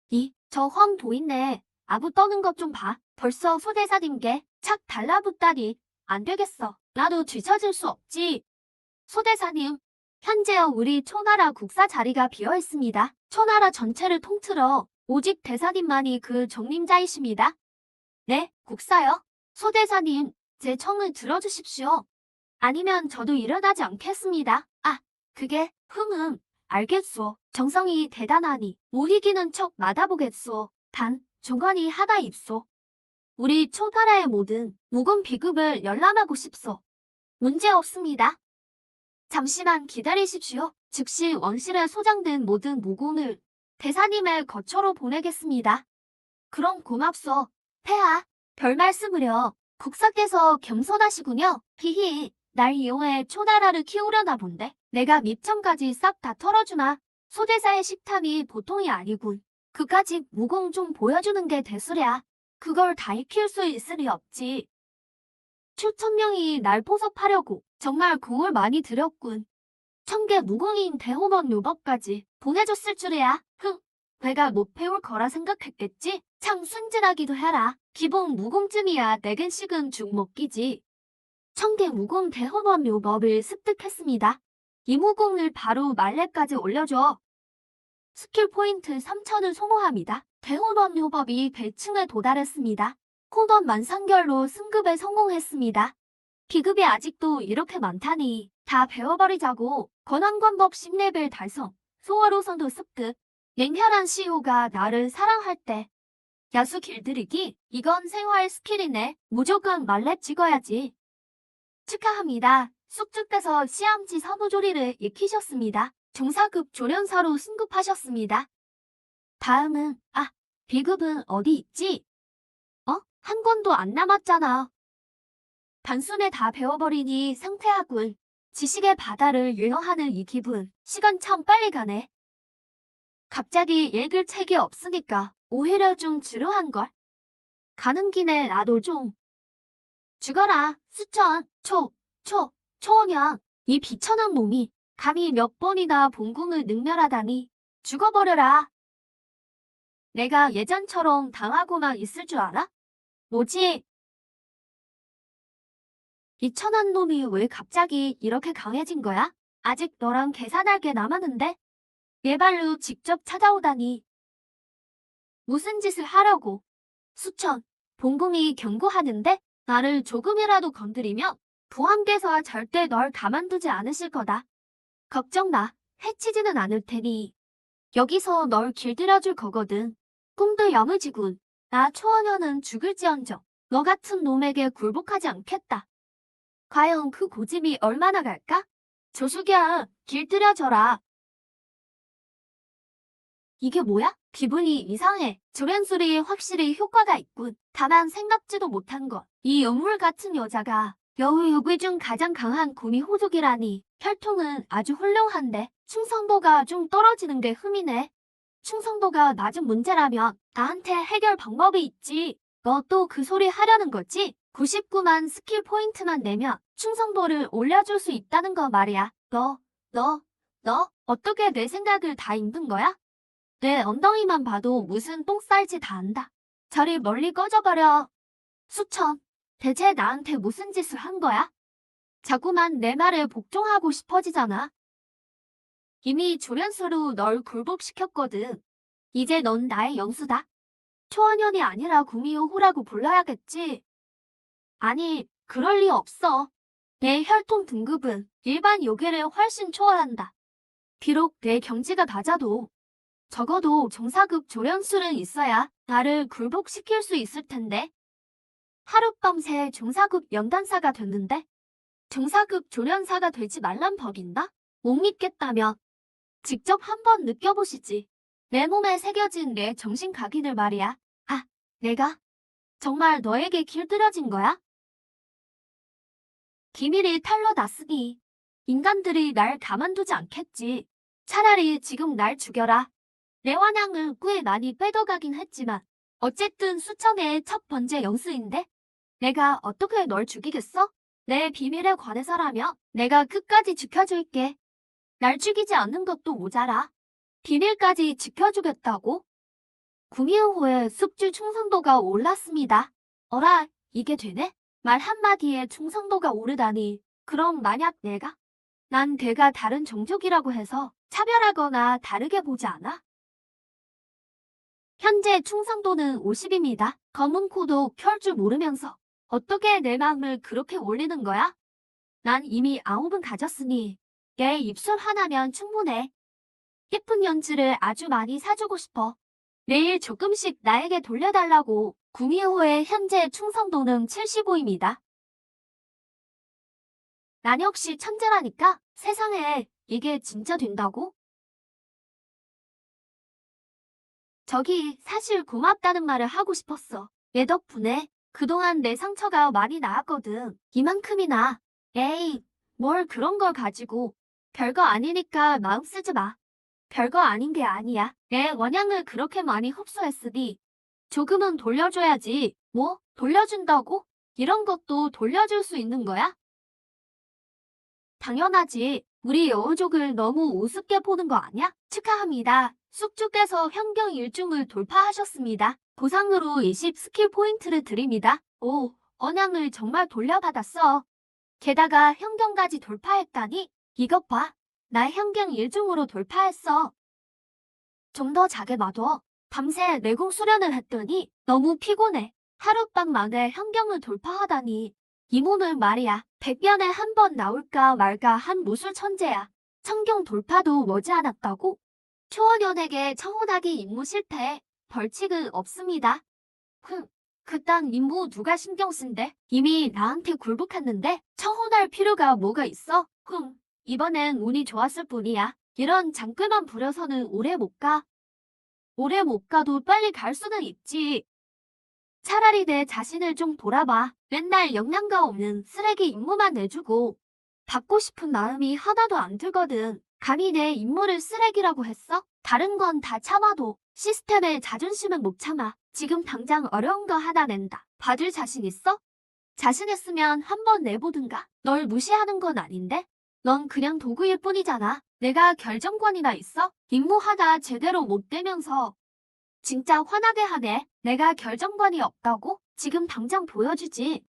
저 황도인네. 아부 떠는 것 좀 봐. 벌써 소대사님께 착 달라붙다니. 안 되겠어. 나도 뒤처질 수 없지. 소대사님, 현재 우리 초나라 국사 자리가 비어 있습니다. 초나라 전체를 통틀어 오직 대사님만이 그 정림자이십니다. 네, 국사요? 소대사님, 제 청을 들어주십시오. 아니면 저도 일어나지 않겠습니다. 그게, 알겠소. 정성이 대단하니 못 이기는 척 맞아보겠소. 단, 조건이 하나 있소. 우리 초나라의 모든 무공 비급을 열람하고 싶소. 문제 없습니다. 잠시만 기다리십시오. 즉시 원실에 소장된 모든 무공을 대사님의 거처로 보내겠습니다. 그럼 고맙소. 폐하, 별 말씀을요. 국사께서 겸손하시군요. 히히, 날 이용해 초나라를 키우려나 본데 내가 밑천까지 싹 다 털어주나. 소대사의 식탐이 보통이 아니군. 그까짓 무공 좀 보여주는 게 대수랴. 그걸 다 익힐 수 있을 리 없지. 수천 명이 날 포섭하려고 정말 공을 많이 들였군. 1000개 무공인 대호번 요법까지 보내줬을 줄이야. 내가 못 배울 거라 생각했겠지? 참 순진하기도 해라. 기본 무공쯤이야 내겐씩은 죽 먹기지. 1000개 무공 대호번 요법을 습득했습니다. 이 무공을 바로 말레까지 올려줘. 스킬 포인트 3000을 소모합니다. 대호번 요법이 100층에 도달했습니다. 호번 만상결로 승급에 성공했습니다. 비급이 아직도 이렇게 많다니 다 배워버리자고. 권한관법 10레벨 달성. 소화로선도 습급. 냉혈한 CEO가 나를 사랑할 때. 야수 길들이기? 이건 생활 스킬이네. 무조건 말렙 찍어야지. 축하합니다. 쑥죽돼서 시암지 사무조리를 익히셨습니다. 중사급 조련사로 승급하셨습니다. 다음은 비급은 어디 있지? 한 권도 안 남았잖아. 단숨에 다 배워버리니 상쾌하군. 지식의 바다를 유영하는 이 기분. 시간 참 빨리 가네. 갑자기 읽을 책이 없으니까 오히려 좀 지루한걸. 가는 길에 나도 좀. 죽어라, 수천, 초원양. 이 비천한 몸이 감히 몇 번이나 본궁을 능멸하다니. 죽어버려라. 내가 예전처럼 당하고만 있을 줄 알아? 뭐지? 이 천한 놈이 왜 갑자기 이렇게 강해진 거야? 아직 너랑 계산할 게 남았는데? 내 발로 직접 찾아오다니. 무슨 짓을 하려고? 수천, 본궁이 경고하는데 나를 조금이라도 건드리면 부함께서 절대 널 가만두지 않으실 거다. 걱정 마, 해치지는 않을 테니. 여기서 널 길들여줄 거거든. 꿈도 야무지군. 나 초원현은 죽을지언정 너 같은 놈에게 굴복하지 않겠다. 과연 그 고집이 얼마나 갈까? 조숙야, 길들여져라. 이게 뭐야? 기분이 이상해. 조련술이 확실히 효과가 있군. 다만 생각지도 못한 것. 이 영물 같은 여자가 여우 육위 중 가장 강한 구미 호족이라니. 혈통은 아주 훌륭한데 충성도가 좀 떨어지는 게 흠이네. 충성도가 낮은 문제라면 나한테 해결 방법이 있지. 너 또 그 소리 하려는 거지? 99만 스킬 포인트만 내면 충성도를 올려줄 수 있다는 거 말이야. 너 너 어떻게 내 생각을 다 읽는 거야? 내 엉덩이만 봐도 무슨 똥쌀지 다 안다. 저리 멀리 꺼져버려. 수천, 대체 나한테 무슨 짓을 한 거야? 자꾸만 내 말에 복종하고 싶어지잖아. 이미 조련수로 널 굴복시켰거든. 이제 넌 나의 영수다. 초원현이 아니라 구미호호라고 불러야겠지. 아니, 그럴 리 없어. 내 혈통 등급은 일반 요괴를 훨씬 초월한다. 비록 내 경지가 낮아도 적어도 종사급 조련술은 있어야 나를 굴복시킬 수 있을 텐데. 하룻밤새 종사급 연단사가 됐는데 종사급 조련사가 되지 말란 법인가? 못 믿겠다면 직접 한번 느껴보시지. 내 몸에 새겨진 내 정신 각인을 말이야. 아, 내가 정말 너에게 길들여진 거야? 기밀이 탄로 났으니 인간들이 날 가만두지 않겠지. 차라리 지금 날 죽여라. 내 환양을 꽤 많이 빼둬가긴 했지만 어쨌든 수천의 첫 번째 영수인데 내가 어떻게 널 죽이겠어? 내 비밀에 관해서라며 내가 끝까지 지켜줄게. 날 죽이지 않는 것도 모자라. 비밀까지 지켜주겠다고? 구미호의 숙주 충성도가 올랐습니다. 어라, 이게 되네? 말 한마디에 충성도가 오르다니. 그럼 만약 난 걔가 다른 종족이라고 해서 차별하거나 다르게 보지 않아? 현재 충성도는 50입니다. 검은 코도 켤 줄 모르면서 어떻게 내 마음을 그렇게 올리는 거야? 난 이미 9은 가졌으니 얘 입술 하나면 충분해. 예쁜 연주를 아주 많이 사주고 싶어. 매일 조금씩 나에게 돌려달라고. 구미호의 현재 충성도는 75입니다. 난 역시 천재라니까. 세상에 이게 진짜 된다고? 저기 사실 고맙다는 말을 하고 싶었어. 내 덕분에 그동안 내 상처가 많이 나았거든. 이만큼이나. 에이, 뭘 그런 걸 가지고. 별거 아니니까 마음 쓰지 마. 별거 아닌 게 아니야. 내 원양을 그렇게 많이 흡수했으니 조금은 돌려줘야지. 뭐? 돌려준다고? 이런 것도 돌려줄 수 있는 거야? 당연하지. 우리 여우족을 너무 우습게 보는 거 아니야? 축하합니다. 숙주께서 현경 1중을 돌파하셨습니다. 보상으로 20 스킬 포인트를 드립니다. 오, 언양을 정말 돌려받았어. 게다가 현경까지 돌파했다니? 이것 봐. 나 현경 1중으로 돌파했어. 좀 더 자게 놔둬. 밤새 내공 수련을 했더니 너무 피곤해. 하룻밤 만에 현경을 돌파하다니. 이 몸은 말이야. 100년에 한 번 나올까 말까 한 무술 천재야. 청경 돌파도 머지않았다고? 초원현에게 청혼하기 임무 실패. 벌칙은 없습니다. 그딴 임무 누가 신경 쓴대? 이미 나한테 굴복했는데 청혼할 필요가 뭐가 있어? 이번엔 운이 좋았을 뿐이야. 이런 장꾀만 부려서는 오래 못 가. 오래 못 가도 빨리 갈 수는 있지. 차라리 내 자신을 좀 돌아봐. 맨날 영양가 없는 쓰레기 임무만 내주고 받고 싶은 마음이 하나도 안 들거든. 감히 내 임무를 쓰레기라고 했어? 다른 건 다 참아도 시스템의 자존심은 못 참아. 지금 당장 어려운 거 하나 낸다. 받을 자신 있어? 자신 있으면 한번 내보든가. 널 무시하는 건 아닌데? 넌 그냥 도구일 뿐이잖아. 내가 결정권이나 있어? 임무 하나 제대로 못 되면서 진짜 화나게 하네. 내가 결정권이 없다고? 지금 당장 보여주지.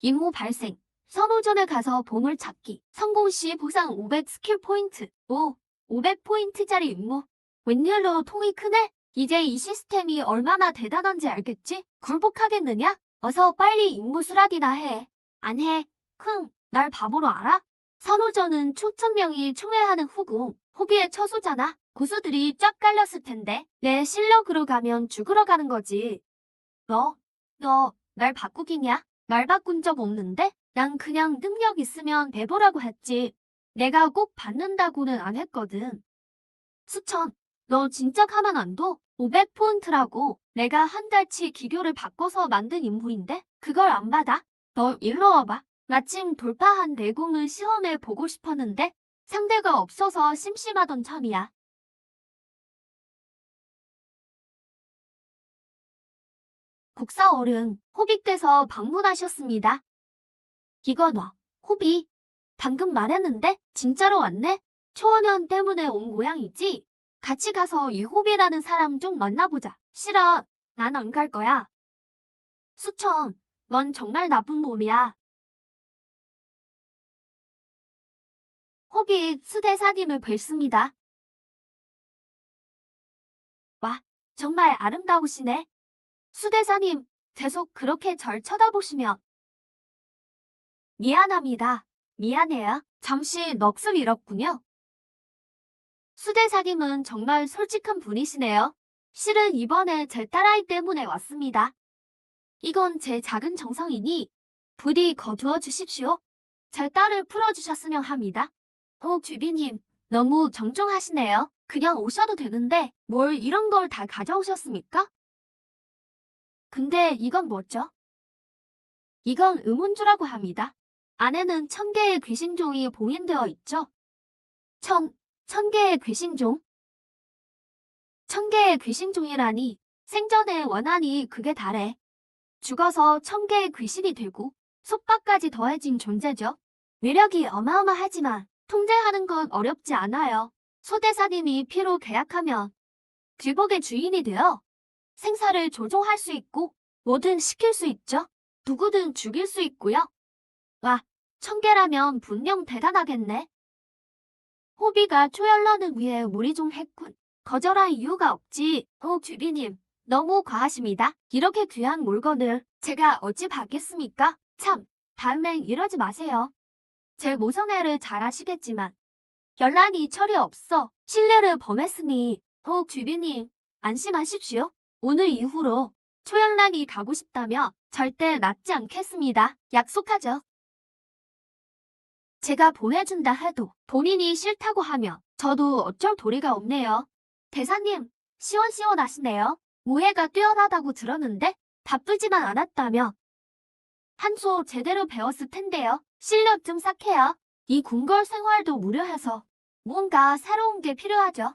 임무 발생. 선호전에 가서 보물 찾기. 성공 시 보상 500 스킬 포인트. 오, 500포인트짜리 임무. 웬일로 통이 크네? 이제 이 시스템이 얼마나 대단한지 알겠지? 굴복하겠느냐? 어서 빨리 임무 수락이나 해. 안 해. 날 바보로 알아? 선호전은 초천 명이 총회하는 후궁. 호비의 처소잖아. 고수들이 쫙 깔렸을 텐데 내 실력으로 가면 죽으러 가는 거지. 너 날 바꾸기냐? 말 바꾼 적 없는데? 난 그냥 능력 있으면 해보라고 했지. 내가 꼭 받는다고는 안 했거든. 수천, 너 진짜 가만 안 둬? 500포인트라고. 내가 한 달치 기교를 바꿔서 만든 임무인데 그걸 안 받아? 너 일로 와봐. 마침 돌파한 내공을 시험해 보고 싶었는데 상대가 없어서 심심하던 참이야. 국사 어른, 호비께서 방문하셨습니다. 이거 너, 호비. 방금 말했는데 진짜로 왔네? 초원현 때문에 온 모양이지? 같이 가서 이 호비라는 사람 좀 만나보자. 싫어. 난 안 갈 거야. 수천, 넌 정말 나쁜 놈이야. 호비 수대사님을 뵙습니다. 와, 정말 아름다우시네. 수대사님, 계속 그렇게 절 쳐다보시면. 미안합니다. 미안해요. 잠시 넋을 잃었군요. 수대사님은 정말 솔직한 분이시네요. 실은 이번에 제 딸아이 때문에 왔습니다. 이건 제 작은 정성이니 부디 거두어 주십시오. 제 딸을 풀어주셨으면 합니다. 주비님, 너무 정중하시네요. 그냥 오셔도 되는데 뭘 이런 걸 다 가져오셨습니까? 근데 이건 뭐죠? 이건 음운주라고 합니다. 안에는 1000개의 귀신종이 봉인되어 있죠. 1000개의 귀신종? 1000개의 귀신종이라니 생전에 원한이 그게 다래. 죽어서 1000개의 귀신이 되고 속박까지 더해진 존재죠. 위력이 어마어마하지만 통제하는 건 어렵지 않아요. 소대사님이 피로 계약하면 귀복의 주인이 되어 생사를 조종할 수 있고 뭐든 시킬 수 있죠. 누구든 죽일 수 있고요. 와, 1000개라면 분명 대단하겠네. 호비가 초열러는 위해 무리 좀 했군. 거절할 이유가 없지. 주비님, 너무 과하십니다. 이렇게 귀한 물건을 제가 어찌 받겠습니까? 참, 다음엔 이러지 마세요. 제 모성애를 잘 아시겠지만 연락이 철이 없어 신뢰를 범했으니 주비님, 안심하십시오. 오늘 이후로 초연락이 가고 싶다며 절대 낫지 않겠습니다. 약속하죠. 제가 보내준다 해도 본인이 싫다고 하면 저도 어쩔 도리가 없네요. 대사님, 시원시원하시네요. 무예가 뛰어나다고 들었는데 바쁘지만 않았다며. 한수 제대로 배웠을 텐데요. 실력 좀 쌓게요. 이 궁궐 생활도 무료해서 뭔가 새로운 게 필요하죠.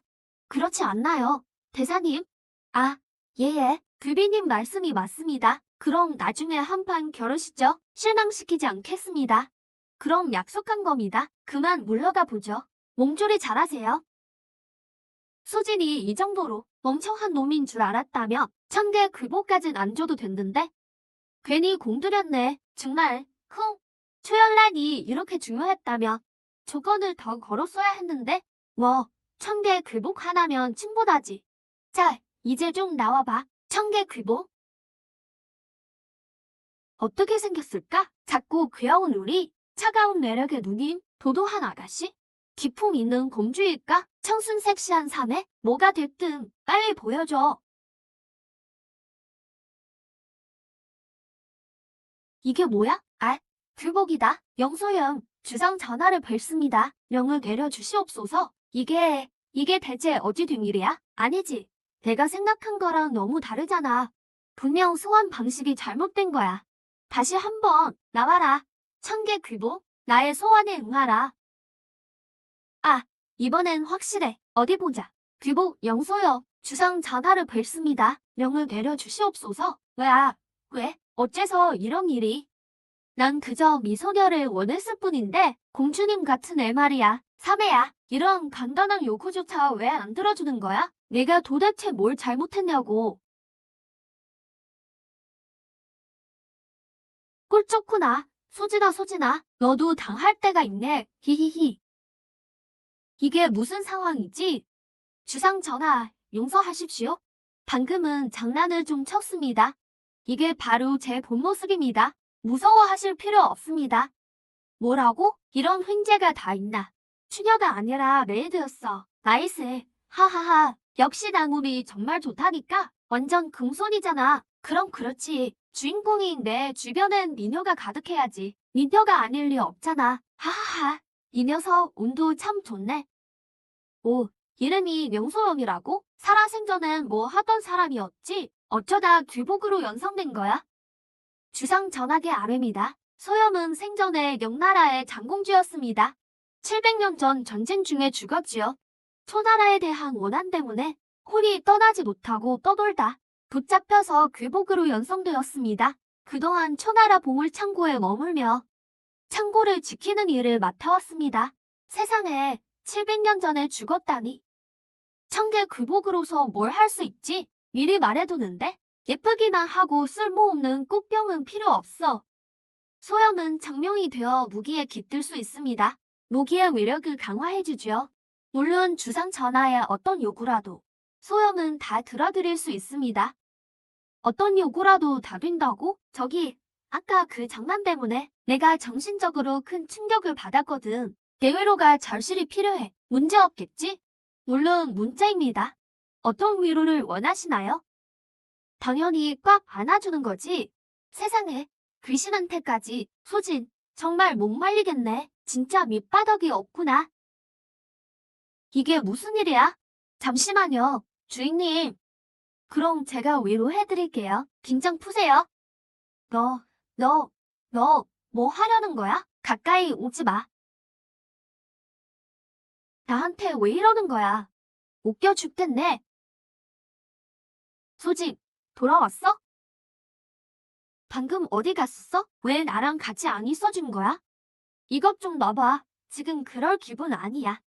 그렇지 않나요, 대사님? 아, 예예. 규비님 말씀이 맞습니다. 그럼 나중에 한판 겨루시죠. 실망시키지 않겠습니다. 그럼 약속한 겁니다. 그만 물러가 보죠. 몸조리 잘하세요. 수진이 이 정도로 멍청한 놈인 줄 알았다며 1000개 귀복까진 안 줘도 됐는데 괜히 공들였네. 정말 초연란이 이렇게 중요했다며 조건을 더 걸었어야 했는데 1000개 귀복 하나면 충분하지. 자, 이제 좀 나와봐. 1000개 귀복? 어떻게 생겼을까? 작고 귀여운 우리 차가운 매력의 누님, 도도한 아가씨? 기품 있는 공주일까? 청순 섹시한 사내? 뭐가 됐든 빨리 보여줘. 이게 뭐야? 규복이다. 영소영, 주상 전하를 뵙습니다. 명을 내려주시옵소서. 이게 대체 어찌 된 일이야? 아니지. 내가 생각한 거랑 너무 다르잖아. 분명 소환 방식이 잘못된 거야. 다시 한번 나와라. 1000개 귀복, 나의 소원에 응하라. 이번엔 확실해. 어디 보자. 귀복 영소여, 주상 전하를 뵙습니다. 명을 내려주시옵소서. 왜? 어째서 이런 일이? 난 그저 미소녀를 원했을 뿐인데 공주님 같은 애 말이야. 사매야. 이런 간단한 요구조차 왜 안 들어주는 거야? 내가 도대체 뭘 잘못했냐고. 꼴 좋구나. 소진아, 너도 당할 때가 있네. 히히히. 이게 무슨 상황이지? 주상 전하, 용서하십시오. 방금은 장난을 좀 쳤습니다. 이게 바로 제 본 모습입니다. 무서워하실 필요 없습니다. 뭐라고? 이런 횡재가 다 있나? 추녀가 아니라 메이드였어. 나이스. 하하하. 역시 낭울이 정말 좋다니까? 완전 금손이잖아. 그럼 그렇지. 주인공인 내 주변엔 미녀가 가득해야지. 미녀가 아닐 리 없잖아. 하하하. 이 녀석 운도 참 좋네. 오, 이름이 명소영이라고? 살아생전엔 뭐 하던 사람이었지? 어쩌다 귀복으로 연상된 거야? 주상 전하의 아름이다. 소염은 생전에 명나라의 장공주였습니다. 700년 전 전쟁 중에 죽었지요. 초나라에 대한 원한 때문에 홀이 떠나지 못하고 떠돌다 붙잡혀서 귀복으로 연상되었습니다. 그동안 초나라 보물창고에 머물며 창고를 지키는 일을 맡아왔습니다. 세상에 700년 전에 죽었다니. 청계 굴복으로서 뭘 할 수 있지? 미리 말해두는데 예쁘기나 하고 쓸모없는 꽃병은 필요 없어. 소염은 장명이 되어 무기에 깃들 수 있습니다. 무기의 위력을 강화해주죠. 물론 주상 전하의 어떤 요구라도 소염은 다 들어드릴 수 있습니다. 어떤 요구라도 다 된다고? 저기, 아까 그 장난 때문에 내가 정신적으로 큰 충격을 받았거든. 대위로가 절실히 필요해. 문제 없겠지? 물론 문자입니다. 어떤 위로를 원하시나요? 당연히 꽉 안아주는 거지. 세상에, 귀신한테까지. 소진, 정말 목말리겠네. 진짜 밑바닥이 없구나. 이게 무슨 일이야? 잠시만요, 주인님. 그럼 제가 위로해드릴게요. 긴장 푸세요. 너, 뭐 하려는 거야? 가까이 오지 마. 나한테 왜 이러는 거야? 웃겨 죽겠네. 소진, 돌아왔어? 방금 어디 갔었어? 왜 나랑 같이 안 있어준 거야? 이것 좀 놔봐. 지금 그럴 기분 아니야.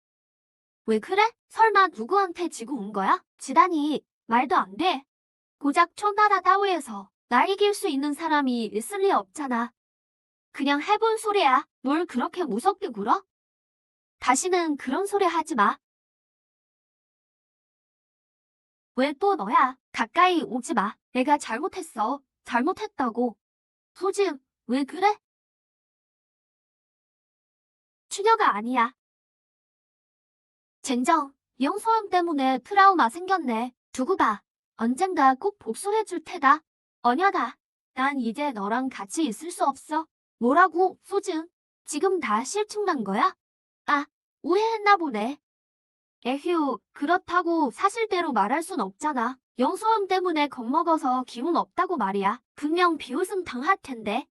왜 그래? 설마 누구한테 지고 온 거야? 지단이 말도 안 돼. 고작 초나라 따위에서 날 이길 수 있는 사람이 있을 리 없잖아. 그냥 해본 소리야. 뭘 그렇게 무섭게 굴어? 다시는 그런 소리 하지 마. 왜 또 너야? 가까이 오지 마. 내가 잘못했어. 잘못했다고. 소진, 왜 그래? 추녀가 아니야. 젠장, 영소염 때문에 트라우마 생겼네. 두고 봐. 언젠가 꼭 복수해줄 테다. 언녀다. 난 이제 너랑 같이 있을 수 없어. 뭐라고, 소진? 지금 다 실축난 거야? 아, 오해했나 보네. 에휴, 그렇다고 사실대로 말할 순 없잖아. 영소음 때문에 겁먹어서 기운 없다고 말이야. 분명 비웃음 당할 텐데.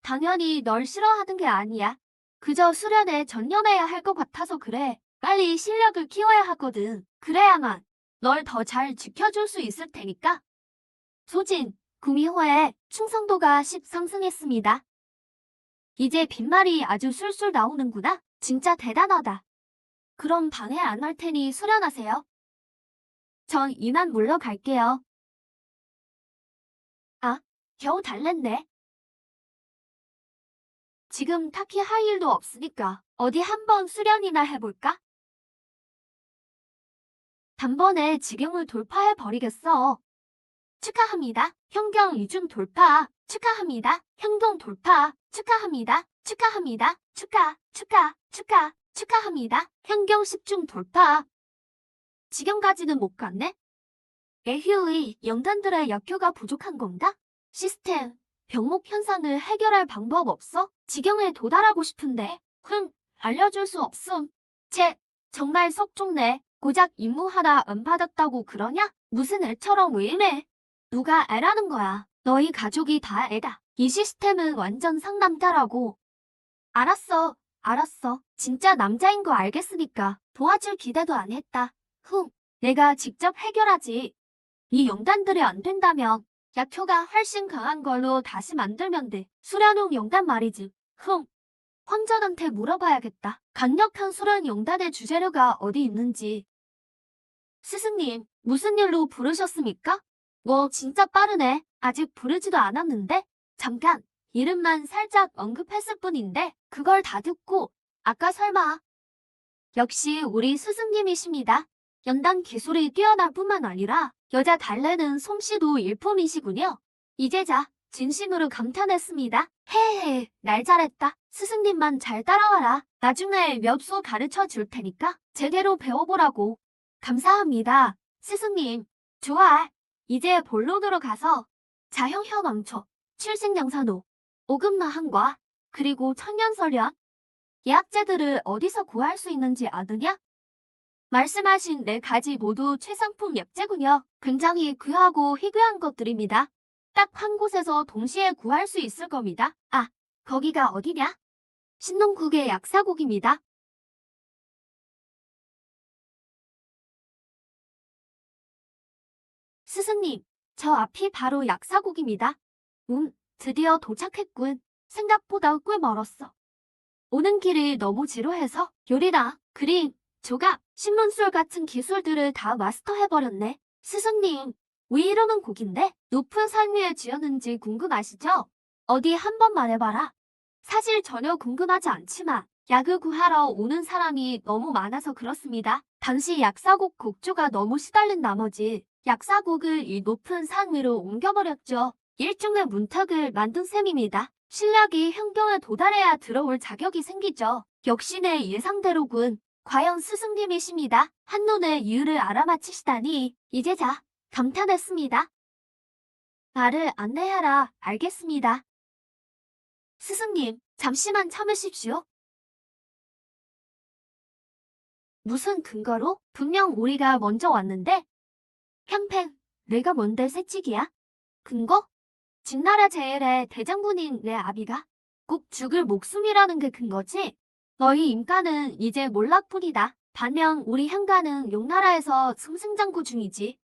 당연히 널 싫어하는 게 아니야. 그저 수련에 전념해야 할 것 같아서 그래. 빨리 실력을 키워야 하거든. 그래야만 널 더 잘 지켜줄 수 있을 테니까. 소진, 구미호의 충성도가 10 상승했습니다. 이제 빈말이 아주 술술 나오는구나. 진짜 대단하다. 그럼 방해 안 할 테니 수련하세요. 전 이만 물러갈게요. 아, 겨우 달랬네. 지금 딱히 할 일도 없으니까 어디 한번 수련이나 해볼까? 단번에 지경을 돌파해버리겠어. 축하합니다. 현경 이중 돌파. 축하합니다. 현동 돌파. 축하합니다. 축하합니다. 축하합니다. 현경 10중 돌파. 지경까지는 못 갔네? 에휴이, 영단들의 역효가 부족한 건가? 시스템, 병목 현상을 해결할 방법 없어? 지경에 도달하고 싶은데, 알려줄 수 없음. 정말 속 좁네. 고작 임무 하나 안 받았다고 그러냐? 무슨 애처럼 왜 이래? 누가 애라는 거야. 너희 가족이 다 애다. 이 시스템은 완전 상남자라고. 알았어. 진짜 남자인 거 알겠으니까 도와줄 기대도 안 했다. 내가 직접 해결하지. 이 영단들이 안 된다면 약효가 훨씬 강한 걸로 다시 만들면 돼. 수련용 영단 말이지. 황전한테 물어봐야겠다. 강력한 수련 영단의 주재료가 어디 있는지. 스승님, 무슨 일로 부르셨습니까? 진짜 빠르네. 아직 부르지도 않았는데? 잠깐, 이름만 살짝 언급했을 뿐인데 그걸 다 듣고 아까 설마. 역시 우리 스승님이십니다. 연단 기술이 뛰어날 뿐만 아니라 여자 달래는 솜씨도 일품이시군요. 이제자 진심으로 감탄했습니다. 헤헤, 날 잘했다. 스승님만 잘 따라와라. 나중에 몇 수 가르쳐 줄 테니까 제대로 배워보라고. 감사합니다, 스승님. 좋아. 이제 본론으로 가서 자형현 왕초, 칠식양산호, 오금나한과 그리고 천년설련, 예약제들을 어디서 구할 수 있는지 아느냐? 말씀하신 4가지 모두 최상품 약재군요. 굉장히 귀하고 희귀한 것들입니다. 딱 한 곳에서 동시에 구할 수 있을 겁니다. 아, 거기가 어디냐? 신농국의 약사국입니다. 스승님, 저 앞이 바로 약사국입니다. 드디어 도착했군. 생각보다 꽤 멀었어. 오는 길이 너무 지루해서 요리나 그림, 조각, 신문술 같은 기술들을 다 마스터해버렸네. 스승님, 왜 이러는 곡인데 높은 산 위에 지었는지 궁금하시죠? 어디 한번 말해봐라. 사실 전혀 궁금하지 않지만 약을 구하러 오는 사람이 너무 많아서 그렇습니다. 당시 약사곡 곡조가 너무 시달린 나머지 약사곡을 이 높은 산 위로 옮겨버렸죠. 일종의 문턱을 만든 셈입니다. 실력이 현경에 도달해야 들어올 자격이 생기죠. 역시 내 예상대로군. 과연 스승님이십니다. 한눈에 이유를 알아맞히시다니 이제자 감탄했습니다. 나를 안내하라. 알겠습니다. 스승님, 잠시만 참으십시오. 무슨 근거로? 분명 우리가 먼저 왔는데? 캠팽, 내가 뭔데 새치기야? 근거? 진나라 제일의 대장군인 내 아비가 꼭 죽을 목숨이라는 게 근거지? 너희 인가는 이제 몰락뿐이다. 반면 우리 현가는 용나라에서 승승장구 중이지.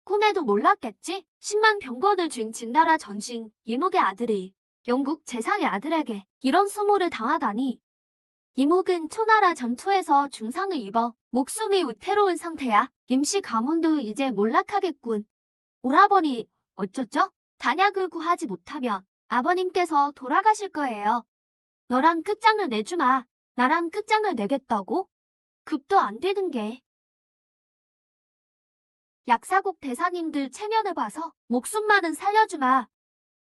꿈에도 몰랐겠지? 10만 병거를 쥔 진나라 전신 이목의 아들이 영국 재상의 아들에게 이런 수모를 당하다니. 이목은 초나라 전투에서 중상을 입어 목숨이 위태로운 상태야. 임시 가문도 이제 몰락하겠군. 오라버니, 어쩌죠? 단약을 구하지 못하면 아버님께서 돌아가실 거예요. 너랑 끝장을 내주마. 나랑 끝장을 내겠다고? 급도 안 되는 게. 약사국 대사님들 체면을 봐서 목숨만은 살려주마.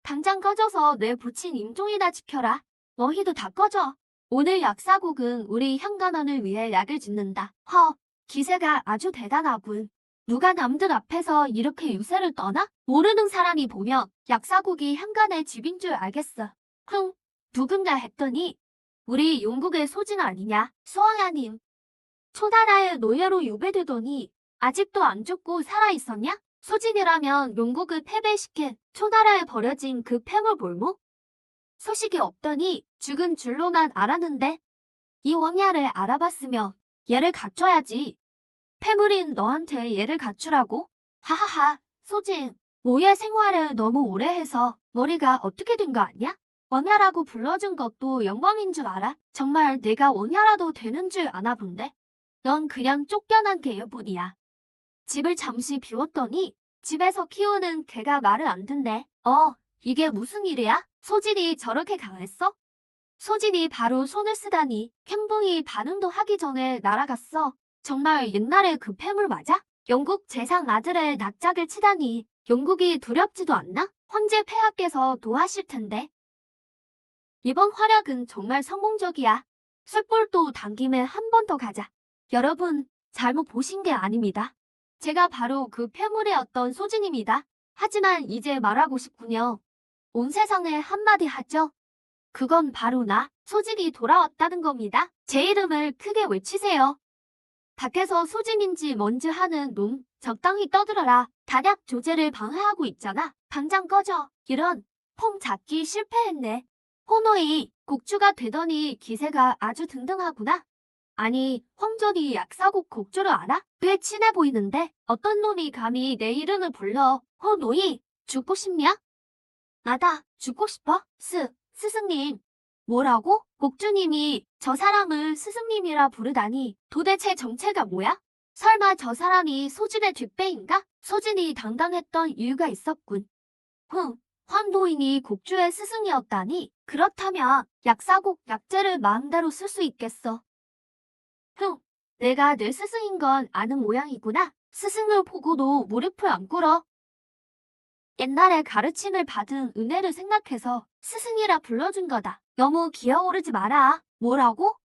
당장 꺼져서 내 부친 임종이나 지켜라. 너희도 다 꺼져. 오늘 약사국은 우리 현관원을 위해 약을 짓는다. 기세가 아주 대단하군. 누가 남들 앞에서 이렇게 유세를 떠나? 모르는 사람이 보면 약사국이 현관의 집인 줄 알겠어. 누군가 했더니 우리 용국의 소진 아니냐? 수왕아님. 초나라의 노예로 유배되더니 아직도 안 죽고 살아있었냐? 소진이라면 용국을 패배시킨 초나라에 버려진 그 폐물 볼목? 소식이 없더니 죽은 줄로만 알았는데 이 왕야를 알아봤으면 얘를 갖춰야지. 폐물인 너한테 얘를 갖추라고? 하하하, 소진. 노예 생활을 너무 오래 해서 머리가 어떻게 된 거 아니야? 왕야라고 불러준 것도 영광인 줄 알아? 정말 내가 왕야라도 되는 줄 아나 본데? 넌 그냥 쫓겨난 개여뿐이야. 집을 잠시 비웠더니 집에서 키우는 개가 말을 안 듣네. 이게 무슨 일이야? 소진이 저렇게 강했어? 소진이 바로 손을 쓰다니 행동이 반응도 하기 전에 날아갔어. 정말 옛날에 그 폐물 맞아? 영국 재상 아들의 낯짝을 치다니 영국이 두렵지도 않나? 황제 폐하께서 도하실 텐데. 이번 활약은 정말 성공적이야. 쇳볼도 당김에 한 번 더 가자. 여러분, 잘못 보신 게 아닙니다. 제가 바로 그 폐물이었던 소진입니다. 하지만 이제 말하고 싶군요. 온 세상에 한마디 하죠. 그건 바로 나, 소진이 돌아왔다는 겁니다. 제 이름을 크게 외치세요. 밖에서 소진인지 뭔지 하는 놈, 적당히 떠들어라. 단약 조제를 방해하고 있잖아. 당장 꺼져. 이런, 폼 잡기 실패했네. 호노이, 곡주가 되더니 기세가 아주 등등하구나. 아니, 황전이 약사국 곡주를 알아? 꽤 친해 보이는데 어떤 놈이 감히 내 이름을 불러. 호노이, 죽고 싶냐? 나다, 죽고 싶어? 스승님. 뭐라고? 곡주님이 저 사람을 스승님이라 부르다니 도대체 정체가 뭐야? 설마 저 사람이 소진의 뒷배인가? 소진이 당당했던 이유가 있었군. 황노인이 곡주의 스승이었다니? 그렇다면 약사곡 약재를 마음대로 쓸 수 있겠어. 내가 내 스승인 건 아는 모양이구나. 스승을 보고도 무릎을 안 꿇어. 옛날에 가르침을 받은 은혜를 생각해서 스승이라 불러준 거다. 너무 기어오르지 마라. 뭐라고?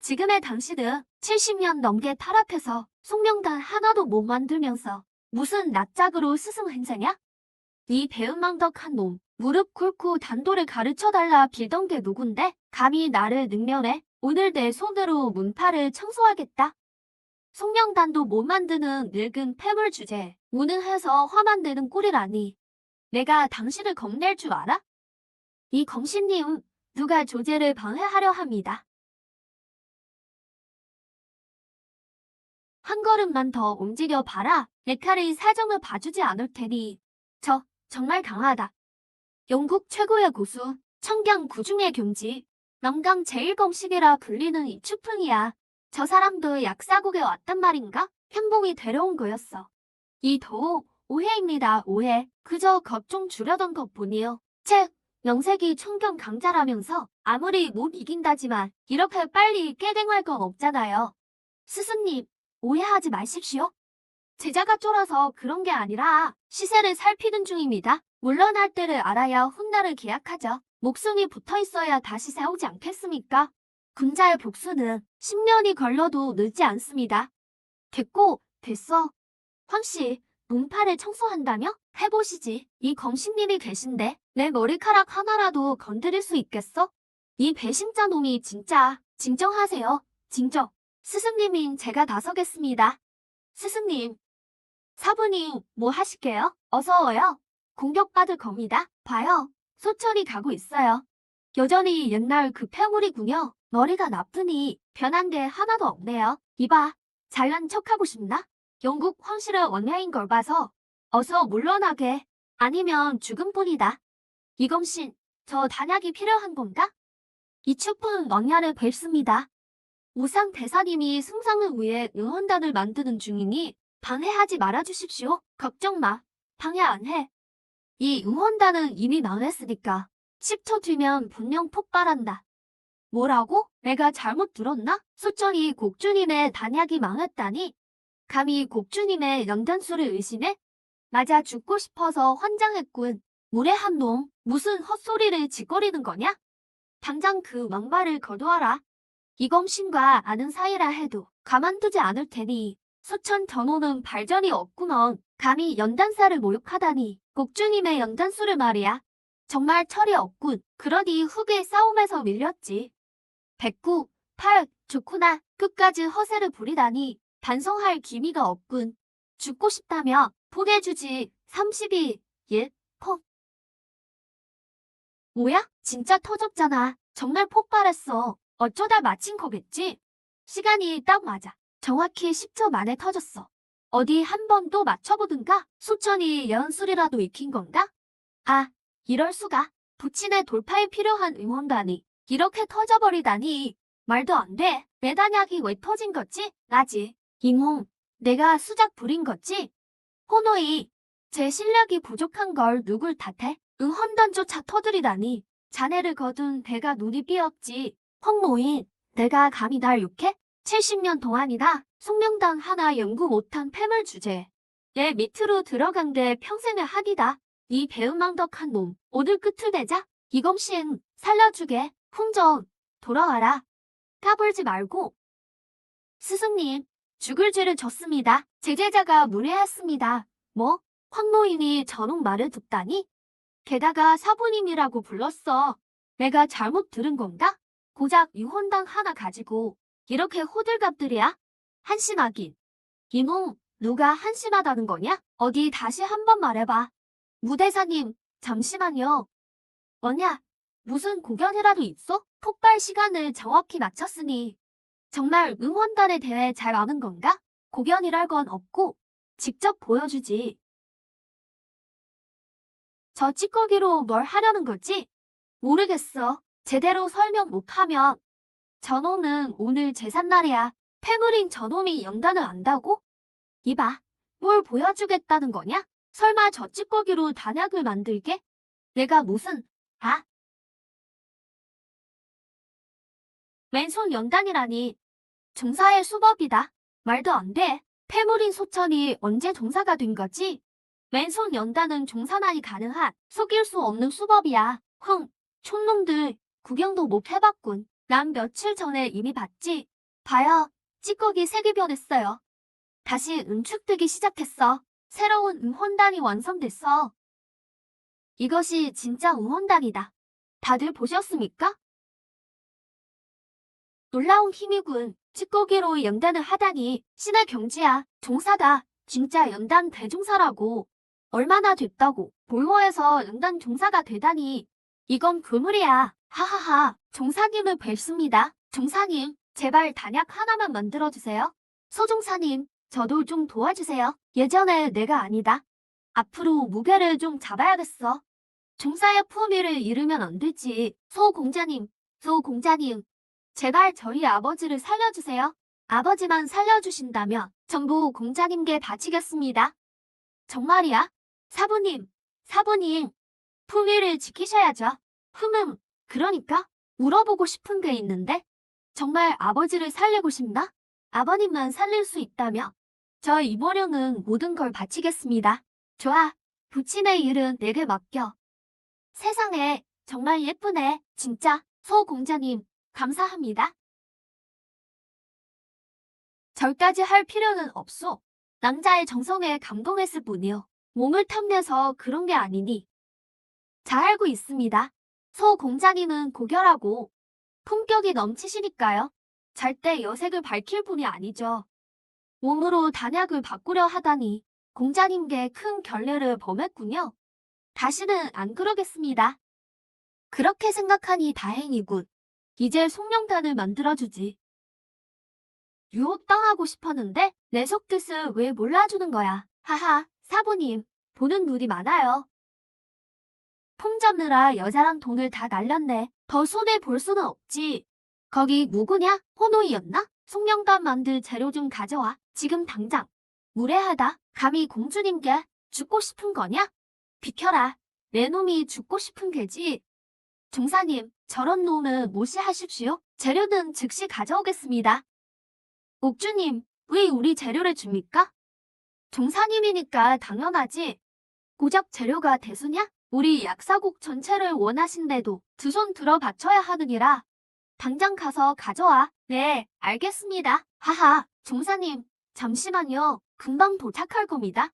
지금의 당신은 70년 넘게 타락해서 송명단 하나도 못 만들면서 무슨 낯짝으로 스승 행세냐? 네 배은망덕한 놈. 무릎 꿇고 단도를 가르쳐달라 빌던 게 누군데? 감히 나를 능멸해? 오늘 내 손으로 문파를 청소하겠다. 송명단도 못 만드는 늙은 폐물 주제. 무능해서 화만 내는 꼴이라니. 내가 당신을 겁낼 줄 알아? 이 검신님, 누가 조제를 방해하려 합니다. 한 걸음만 더 움직여 봐라. 내 칼이 사정을 봐주지 않을 테니. 정말 강하다. 영국 최고의 고수, 청경 구중의 경지. 남강 제1공식이라 불리는 이 추풍이야. 저 사람도 약사국에 왔단 말인가? 현봉이 데려온 거였어. 이 더욱 오해입니다. 오해. 그저 겁 좀 주려던 것뿐이요. 책, 명색이 총경 강자라면서 아무리 못 이긴다지만 이렇게 빨리 깨갱할 건 없잖아요. 스승님, 오해하지 마십시오. 제자가 쫄아서 그런 게 아니라 시세를 살피는 중입니다. 물러날 때를 알아야 훗날을 계약하죠. 목숨이 붙어 있어야 다시 싸우지 않겠습니까? 군자의 복수는 10년이 걸려도 늦지 않습니다. 됐고, 됐어. 황씨, 문파를 청소한다며? 해보시지. 이 검신님이 계신데 내 머리카락 하나라도 건드릴 수 있겠어? 이 배신자 놈이 진짜 진정하세요. 진정. 스승님인 제가 나서겠습니다. 스승님. 사부님, 뭐 하실게요? 어서워요. 공격받을 겁니다. 봐요. 소천이 가고 있어요. 여전히 옛날 그 패물이군요. 머리가 나쁘니 변한 게 하나도 없네요. 이봐, 잘난 척하고 싶나? 영국 황실의 원녀인 걸 봐서 어서 물러나게. 아니면 죽음뿐이다. 이검신, 저 단약이 필요한 건가? 이 축분 왕야를 뵙습니다. 우상 대사님이 승상을 위해 응원단을 만드는 중이니 방해하지 말아주십시오. 걱정 마. 방해 안 해. 이 응원단은 이미 망했으니까 10초 뒤면 분명 폭발한다. 뭐라고? 내가 잘못 들었나? 소천이 곡주님의 단약이 망했다니? 감히 곡주님의 연단수를 의심해? 맞아 죽고 싶어서 환장했군. 무례한 놈, 무슨 헛소리를 짓거리는 거냐? 당장 그 왕발을 거두어라. 이검신과 아는 사이라 해도 가만두지 않을 테니 소천 전호는 발전이 없구먼. 감히 연단사를 모욕하다니. 곡주님의 연단수를 말이야. 정말 철이 없군. 그러니 후계 싸움에서 밀렸지. 109, 8, 좋구나. 끝까지 허세를 부리다니 반성할 기미가 없군. 죽고 싶다며 포기해주지. 32, 1, 펑. 뭐야? 진짜 터졌잖아. 정말 폭발했어. 어쩌다 마친 거겠지? 시간이 딱 맞아. 정확히 10초 만에 터졌어. 어디 한 번 또 맞춰보든가? 소천이 연술이라도 익힌 건가? 아, 이럴 수가. 부친의 돌파에 필요한 응원단이 이렇게 터져버리다니. 말도 안 돼. 내 단약이 왜 터진 거지? 나지. 이몸, 내가 수작 부린 거지? 호노이, 제 실력이 부족한 걸 누굴 탓해? 응원단조차 터뜨리다니. 자네를 거둔 배가 눈이 삐었지. 헝모인, 내가 감히 날 욕해? 70년 동안이나 송명당 하나 연구 못한 패물 주제. 얘 밑으로 들어간 게 평생의 한이다. 이 배은망덕한 놈, 오늘 끝을 내자. 이검신, 살려주게. 풍전, 돌아와라. 까불지 말고. 스승님, 죽을 죄를 졌습니다. 제 제자가 무례했습니다. 뭐? 황노인이 저놈 말을 듣다니? 게다가 사부님이라고 불렀어. 내가 잘못 들은 건가? 고작 유혼당 하나 가지고 이렇게 호들갑들이야? 한심하긴. 이놈, 누가 한심하다는 거냐? 어디 다시 한번 말해봐. 무대사님, 잠시만요. 뭐냐? 무슨 공연이라도 있어? 폭발 시간을 정확히 맞췄으니 정말 응원단에 대해 잘 아는 건가? 공연이랄 건 없고 직접 보여주지. 저 찌꺼기로 뭘 하려는 거지? 모르겠어. 제대로 설명 못하면. 저놈은 오늘 제삿날이야. 패물인 저놈이 연단을 안다고? 이봐, 뭘 보여주겠다는 거냐? 설마 저 찌꺼기로 단약을 만들게? 내가 무슨, 아? 왼손 연단이라니. 종사의 수법이다. 말도 안 돼. 패물인 소천이 언제 종사가 된 거지? 왼손 연단은 종사만이 가능한 속일 수 없는 수법이야. 촌놈들 구경도 못 해봤군. 난 며칠 전에 이미 봤지. 봐요. 찌꺼기 색이 변했어요. 다시 응축되기 시작했어. 새로운 응원단이 완성됐어. 이것이 진짜 응원단이다. 다들 보셨습니까? 놀라운 힘이군. 찌꺼기로 연단을 하다니. 신의 경지야. 종사다. 진짜 연단 대종사라고. 얼마나 됐다고. 볼모에서 연단 종사가 되다니. 이건 괴물이야. 하하하. 종사님을 뵙습니다. 종사님, 제발 단약 하나만 만들어주세요. 소종사님, 저도 좀 도와주세요. 예전에 내가 아니다. 앞으로 무게를 좀 잡아야겠어. 종사의 품위를 잃으면 안 되지. 소공자님, 소 공자님, 제발 저희 아버지를 살려주세요. 아버지만 살려주신다면 전부 공자님께 바치겠습니다. 정말이야? 사부님, 품위를 지키셔야죠. 그러니까 물어보고 싶은 게 있는데 정말 아버지를 살리고 싶나? 아버님만 살릴 수 있다며 저 이모룡은 모든 걸 바치겠습니다. 좋아, 부친의 일은 내게 맡겨. 세상에 정말 예쁘네. 진짜 소 공자님 감사합니다. 절까지 할 필요는 없소. 낭자의 정성에 감동했을 뿐이요. 몸을 탐내서 그런 게 아니니. 잘 알고 있습니다. 소 공자님은 고결하고 품격이 넘치시니까요. 절대 여색을 밝힐 분이 아니죠. 몸으로 단약을 바꾸려 하다니 공자님께 큰 결례를 범했군요. 다시는 안 그러겠습니다. 그렇게 생각하니 다행이군. 이제 송명단을 만들어주지. 유혹당하고 싶었는데 내 속뜻을 왜 몰라주는 거야. 하하, 사부님, 보는 눈이 많아요. 품 잡느라 여자랑 돈을 다 날렸네. 더 손해볼 수는 없지. 거기 누구냐? 호노이였나? 송명단 만들 재료 좀 가져와. 지금 당장. 무례하다. 감히 공주님께 죽고 싶은 거냐? 비켜라. 내 놈이 죽고 싶은 게지. 종사님, 저런 놈은 무시하십시오. 재료는 즉시 가져오겠습니다. 옥주님, 왜 우리 재료를 줍니까? 종사님이니까 당연하지. 고작 재료가 대수냐? 우리 약사국 전체를 원하신데도 두 손 들어 바쳐야 하느니라. 당장 가서 가져와. 네, 알겠습니다. 하하, 종사님, 잠시만요. 금방 도착할 겁니다.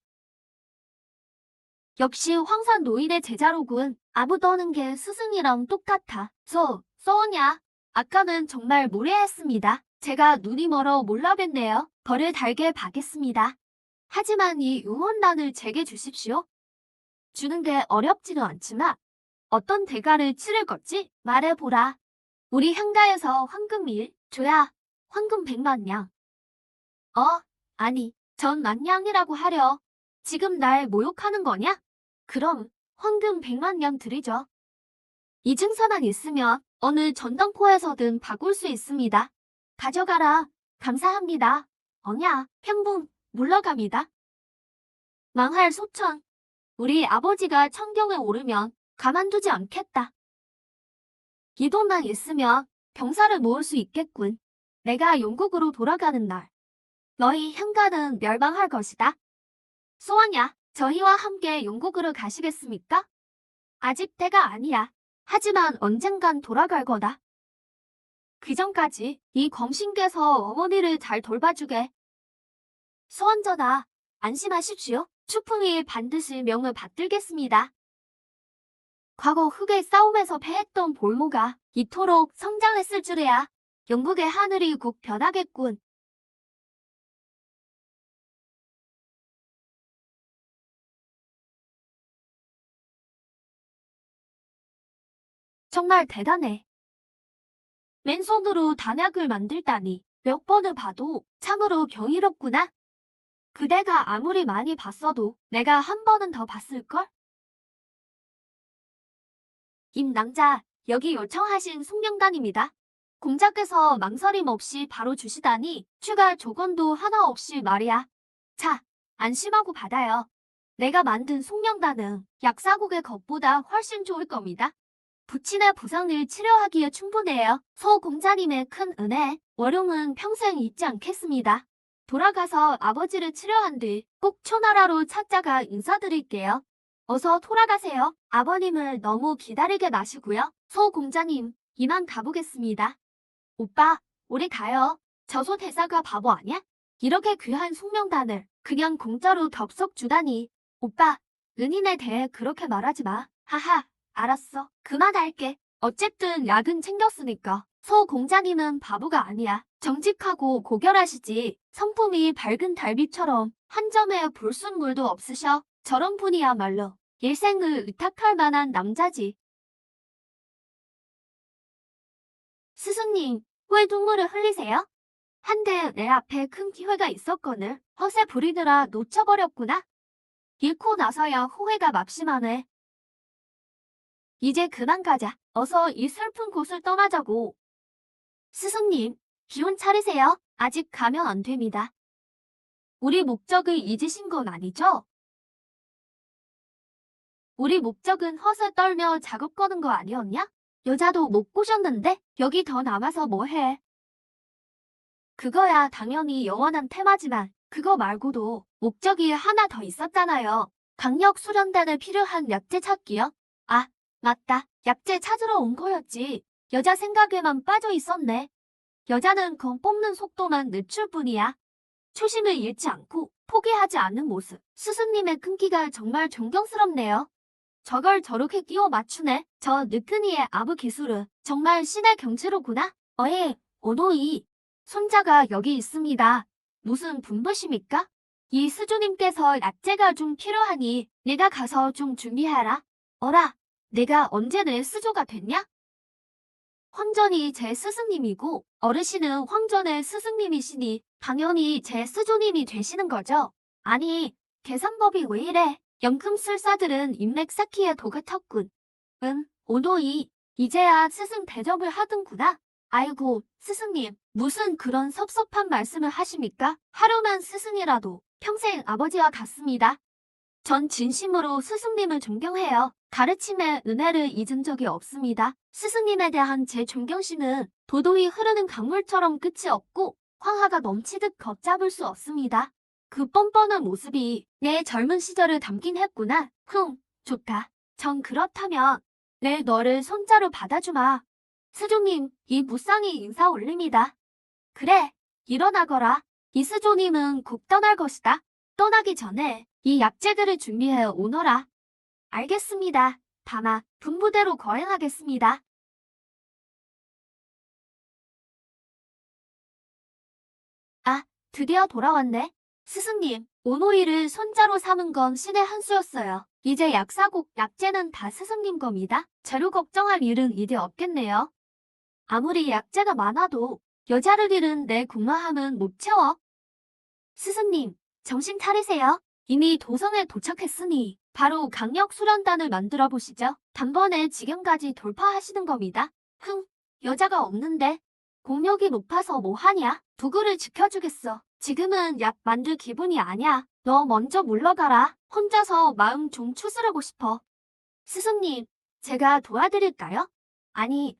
역시 황산 노인의 제자로군. 아부 떠는 게 스승이랑 똑같아. 써오냐? 아까는 정말 무례했습니다. 제가 눈이 멀어 몰라뵀네요. 벌을 달게 받겠습니다. 하지만 이 응원단을 제게 주십시오. 주는 게 어렵지는 않지만 어떤 대가를 치를 거지? 말해보라. 우리 향가에서 황금 1 줘야 황금 100만 냥. 아니, 전 만냥이라고 하려. 지금 날 모욕하는 거냐? 그럼 황금 100만 냥 드리죠. 이 증서만 있으면 어느 전당포에서든 바꿀 수 있습니다. 가져가라. 감사합니다. 형분, 물러갑니다. 망할 소천. 우리 아버지가 천경에 오르면 가만두지 않겠다. 이 돈만 있으면 병사를 모을 수 있겠군. 내가 영국으로 돌아가는 날, 너희 향가는 멸망할 것이다. 소원야, 저희와 함께 영국으로 가시겠습니까? 아직 때가 아니야. 하지만 언젠간 돌아갈 거다. 그 전까지 이 검신께서 어머니를 잘 돌봐주게. 소원전하, 안심하십시오. 추풍이 반드시 명을 받들겠습니다. 과거 흑의 싸움에서 패했던 볼모가 이토록 성장했을 줄이야. 영국의 하늘이 곧 변하겠군. 정말 대단해. 맨손으로 단약을 만들다니 몇 번을 봐도 참으로 경이롭구나. 그대가 아무리 많이 봤어도 내가 한 번은 더 봤을걸? 임낭자, 여기 요청하신 송명단입니다. 공자께서 망설임 없이 바로 주시다니 추가 조건도 하나 없이 말이야. 자, 안심하고 받아요. 내가 만든 송명단은 약사국의 것보다 훨씬 좋을 겁니다. 부친의 부상을 치료하기에 충분해요. 소 공자님의 큰 은혜, 월용은 평생 잊지 않겠습니다. 돌아가서 아버지를 치료한 뒤 꼭 초나라로 찾아가 인사드릴게요. 어서 돌아가세요. 아버님을 너무 기다리게 마시고요. 소 공자님, 이만 가보겠습니다. 오빠, 우리 가요. 저소 대사가 바보 아니야? 이렇게 귀한 숙명단을 그냥 공짜로 덥석 주다니. 오빠, 은인에 대해 그렇게 말하지 마. 하하, 알았어. 그만할게. 어쨌든 약은 챙겼으니까. 소 공자님은 바보가 아니야. 정직하고 고결하시지. 성품이 밝은 달빛처럼 한 점에 불순물도 없으셔. 저런 분이야말로 일생을 의탁할 만한 남자지. 스승님, 왜 눈물을 흘리세요? 한때 내 앞에 큰 기회가 있었거늘 허세 부리느라 놓쳐버렸구나. 잃고 나서야 후회가 막심하네. 이제 그만 가자. 어서 이 슬픈 곳을 떠나자고. 스승님, 기운 차리세요. 아직 가면 안 됩니다. 우리 목적을 잊으신 건 아니죠? 우리 목적은 헛을 떨며 작업 거는 거 아니었냐? 여자도 못 꼬셨는데 여기 더 남아서 뭐 해? 그거야 당연히 영원한 테마지만 그거 말고도 목적이 하나 더 있었잖아요. 강력 수련단에 필요한 약재 찾기요? 아, 맞다. 약재 찾으러 온 거였지. 여자 생각에만 빠져 있었네. 여자는 검 뽑는 속도만 늦출 뿐이야. 초심을 잃지 않고 포기하지 않는 모습. 스승님의 끈기가 정말 존경스럽네요. 저걸 저렇게 끼워 맞추네. 저 느크니의 아부 기술은 정말 신의 경치로구나. 오노이. 손자가 여기 있습니다. 무슨 분부십니까? 이 스주님께서 약재가 좀 필요하니 내가 가서 좀 준비하라. 어라, 내가 언제 내 스조가 됐냐? 황전이 제 스승님이고 어르신은 황전의 스승님이시니 당연히 제 스조님이 되시는 거죠. 아니, 계산법이 왜 이래? 연금술사들은 인맥 쌓기에 독을 텄군. 오노이, 이제야 스승 대접을 하든구나. 아이고, 스승님, 무슨 그런 섭섭한 말씀을 하십니까? 하루만 스승이라도 평생 아버지와 같습니다. 전 진심으로 스승님을 존경해요. 가르침의 은혜를 잊은 적이 없습니다. 스승님에 대한 제 존경심은 도도히 흐르는 강물처럼 끝이 없고 황하가 넘치듯 걷잡을 수 없습니다. 그 뻔뻔한 모습이 내 젊은 시절을 담긴 했구나. 좋다. 전 그렇다면 내 너를 손자로 받아주마. 스조님, 이 무쌍이 인사 올립니다. 그래, 일어나거라. 이 스조님은 곧 떠날 것이다. 떠나기 전에 이 약재들을 준비해 오너라. 알겠습니다. 다만 분부대로 거행하겠습니다. 아, 드디어 돌아왔네. 스승님, 오노이를 손자로 삼은 건 신의 한 수였어요. 이제 약사국 약재는 다 스승님 겁니다. 재료 걱정할 일은 이제 없겠네요. 아무리 약재가 많아도 여자를 잃은 내 궁마함은 못 채워. 스승님, 정신 차리세요. 이미 도성에 도착했으니 바로 강력 수련단을 만들어 보시죠. 단번에 지경까지 돌파하시는 겁니다. 여자가 없는데 공력이 높아서 뭐하냐? 두구를 지켜주겠어. 지금은 약 만들 기분이 아냐. 너 먼저 물러가라. 혼자서 마음 좀 추스르고 싶어. 스승님, 제가 도와드릴까요? 아니,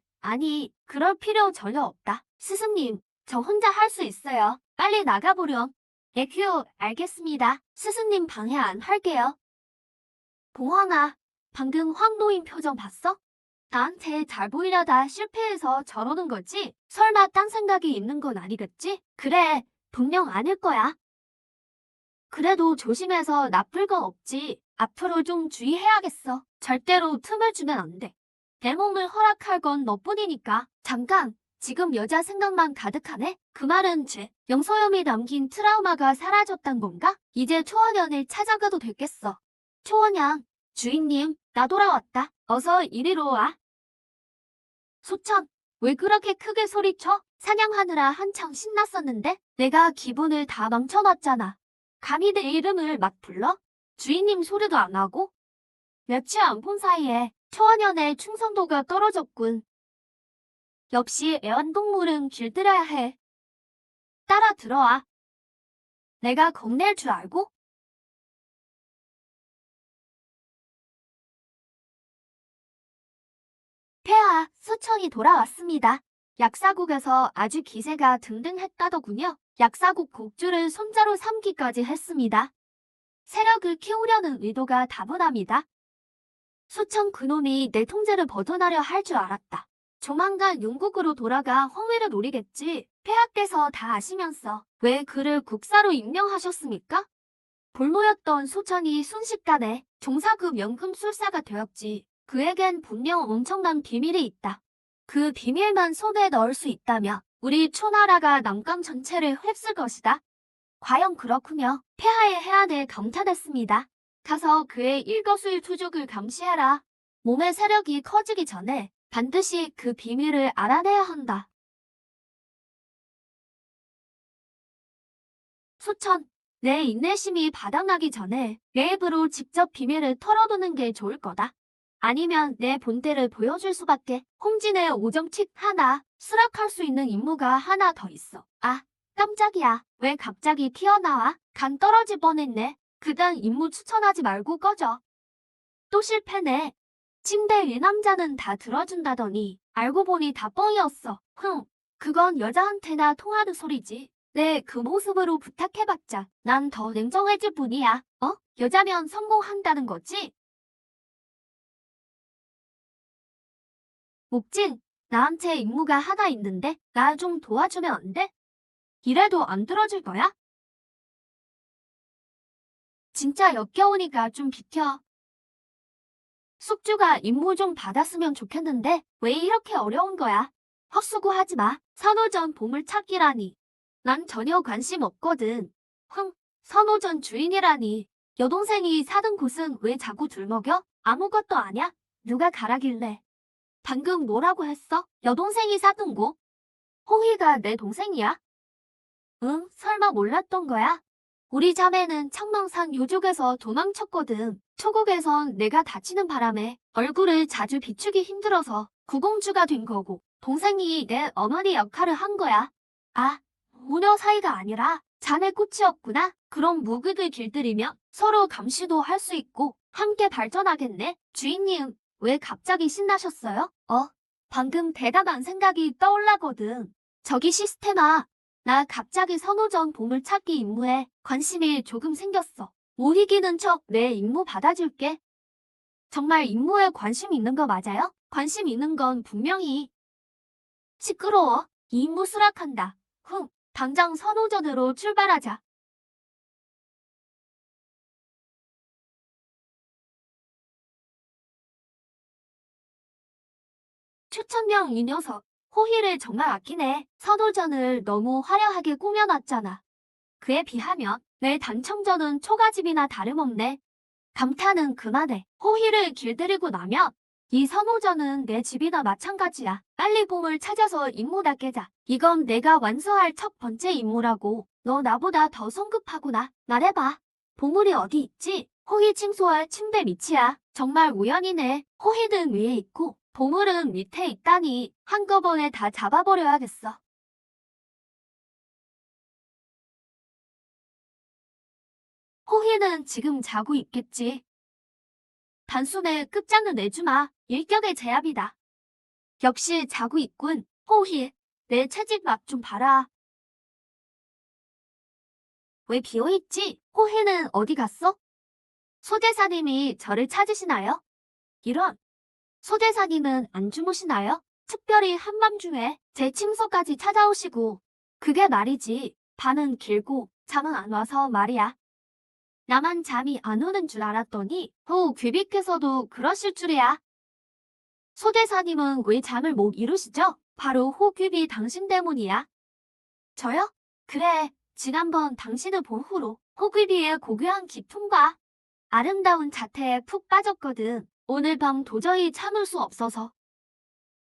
그럴 필요 전혀 없다. 스승님, 저 혼자 할 수 있어요. 빨리 나가보렴. 에큐, 알겠습니다. 스승님 방해 안 할게요. 봉황아, 방금 황노인 표정 봤어? 나한테 잘 보이려다 실패해서 저러는 거지? 설마 딴 생각이 있는 건 아니겠지? 그래, 분명 아닐 거야. 그래도 조심해서 나쁠 건 없지. 앞으로 좀 주의해야겠어. 절대로 틈을 주면 안 돼. 내 몸을 허락할 건 너뿐이니까. 잠깐, 지금 여자 생각만 가득하네? 그 말은 제 영소염이 남긴 트라우마가 사라졌단 건가? 이제 초원연을 찾아가도 되겠어. 초원양, 주인님, 나 돌아왔다. 어서 이리로 와. 소천, 왜 그렇게 크게 소리쳐? 사냥하느라 한창 신났었는데 내가 기분을 다 망쳐놨잖아. 감히 내 이름을 막 불러? 주인님 소리도 안 하고? 며칠 안 본 사이에 초원연의 충성도가 떨어졌군. 역시 애완동물은 길들여야 해. 따라 들어와. 내가 겁낼 줄 알고? 폐하, 수천이 돌아왔습니다. 약사국에서 아주 기세가 등등했다더군요. 약사국 국주를 손자로 삼기까지 했습니다. 세력을 키우려는 의도가 다분합니다. 수천 그놈이 내 통제를 벗어나려 할 줄 알았다. 조만간 영국으로 돌아가 황후를 노리겠지. 폐하께서 다 아시면서 왜 그를 국사로 임명하셨습니까? 볼모였던 소천이 순식간에 종사급 연금술사가 되었지. 그에겐 분명 엄청난 비밀이 있다. 그 비밀만 손에 넣을 수 있다면 우리 초나라가 남강 전체를 휩쓸 것이다. 과연 그렇군요. 폐하의 해안을 감탄했습니다. 가서 그의 일거수일투족을 감시해라. 몸의 세력이 커지기 전에 반드시 그 비밀을 알아내야 한다. 소천, 내 인내심이 바닥나기 전에 내 입으로 직접 비밀을 털어두는 게 좋을 거다. 아니면 내 본때를 보여줄 수밖에. 홍진의 오정칙 하나, 수락할 수 있는 임무가 하나 더 있어. 아, 깜짝이야. 왜 갑자기 튀어나와? 간 떨어질 뻔했네. 그단 임무 추천하지 말고 꺼져. 또 실패네. 침대 위 남자는 다 들어준다더니 알고 보니 다 뻥이었어. 그건 여자한테나 통하는 소리지. 내 그 모습으로 부탁해봤자 난 더 냉정해질 뿐이야. 여자면 성공한다는 거지? 목진, 나한테 임무가 하나 있는데 나 좀 도와주면 안 돼? 이래도 안 들어줄 거야? 진짜 역겨우니까 좀 비켜. 숙주가 임무 좀 받았으면 좋겠는데 왜 이렇게 어려운 거야? 헛수고하지 마. 선호전 보물찾기라니. 난 전혀 관심 없거든. 선호전 주인이라니. 여동생이 사는 곳은 왜 자꾸 들먹여? 아무것도 아냐? 누가 가라길래. 방금 뭐라고 했어? 여동생이 사는 곳? 호희가 내 동생이야? 응, 설마 몰랐던 거야? 우리 자매는 청망산 요쪽에서 도망쳤거든. 초국에선 내가 다치는 바람에 얼굴을 자주 비추기 힘들어서 구공주가 된 거고 동생이 내 어머니 역할을 한 거야. 아, 모녀 사이가 아니라 자네 꽃이었구나. 그럼 무극을 길들이며 서로 감시도 할 수 있고 함께 발전하겠네. 주인님, 왜 갑자기 신나셨어요? 방금 대담한 생각이 떠올라거든. 저기 시스템아. 나 갑자기 선호전 보물찾기 임무에 관심이 조금 생겼어. 못 이기는 척 내 임무 받아줄게. 정말 임무에 관심 있는 거 맞아요? 관심 있는 건 분명히. 시끄러워. 이 임무 수락한다. 당장 선호전으로 출발하자. 추천명 이 녀석. 호희를 정말 아끼네. 선호전을 너무 화려하게 꾸며놨잖아. 그에 비하면 내 당첨전은 초가집이나 다름없네. 감탄은 그만해. 호희를 길들이고 나면 이 선호전은 내 집이나 마찬가지야. 빨리 봄을 찾아서 임무 다 깨자. 이건 내가 완수할 첫 번째 임무라고. 너 나보다 더 성급하구나. 말해봐. 보물이 어디 있지? 호희 침소할 침대 밑이야. 정말 우연이네. 호희는 위에 있고 보물은 밑에 있다니. 한꺼번에 다 잡아버려야겠어. 호희는 지금 자고 있겠지. 단숨에 끝장을 내주마. 일격의 제압이다. 역시 자고 있군. 호희, 내 채집 맛 좀 봐라. 왜 비어있지? 호희는 어디 갔어? 소대사님이 저를 찾으시나요? 이런, 소대사님은 안 주무시나요? 특별히 한밤중에 제 침소까지 찾아오시고. 그게 말이지. 밤은 길고 잠은 안 와서 말이야. 나만 잠이 안 오는 줄 알았더니 귀비께서도 그러실 줄이야. 소대사님은 왜 잠을 못 이루시죠? 바로 호귀비 당신 때문이야. 저요? 그래, 지난번 당신을 본 후로 호귀비의 고귀한 기품과 아름다운 자태에 푹 빠졌거든. 오늘 밤 도저히 참을 수 없어서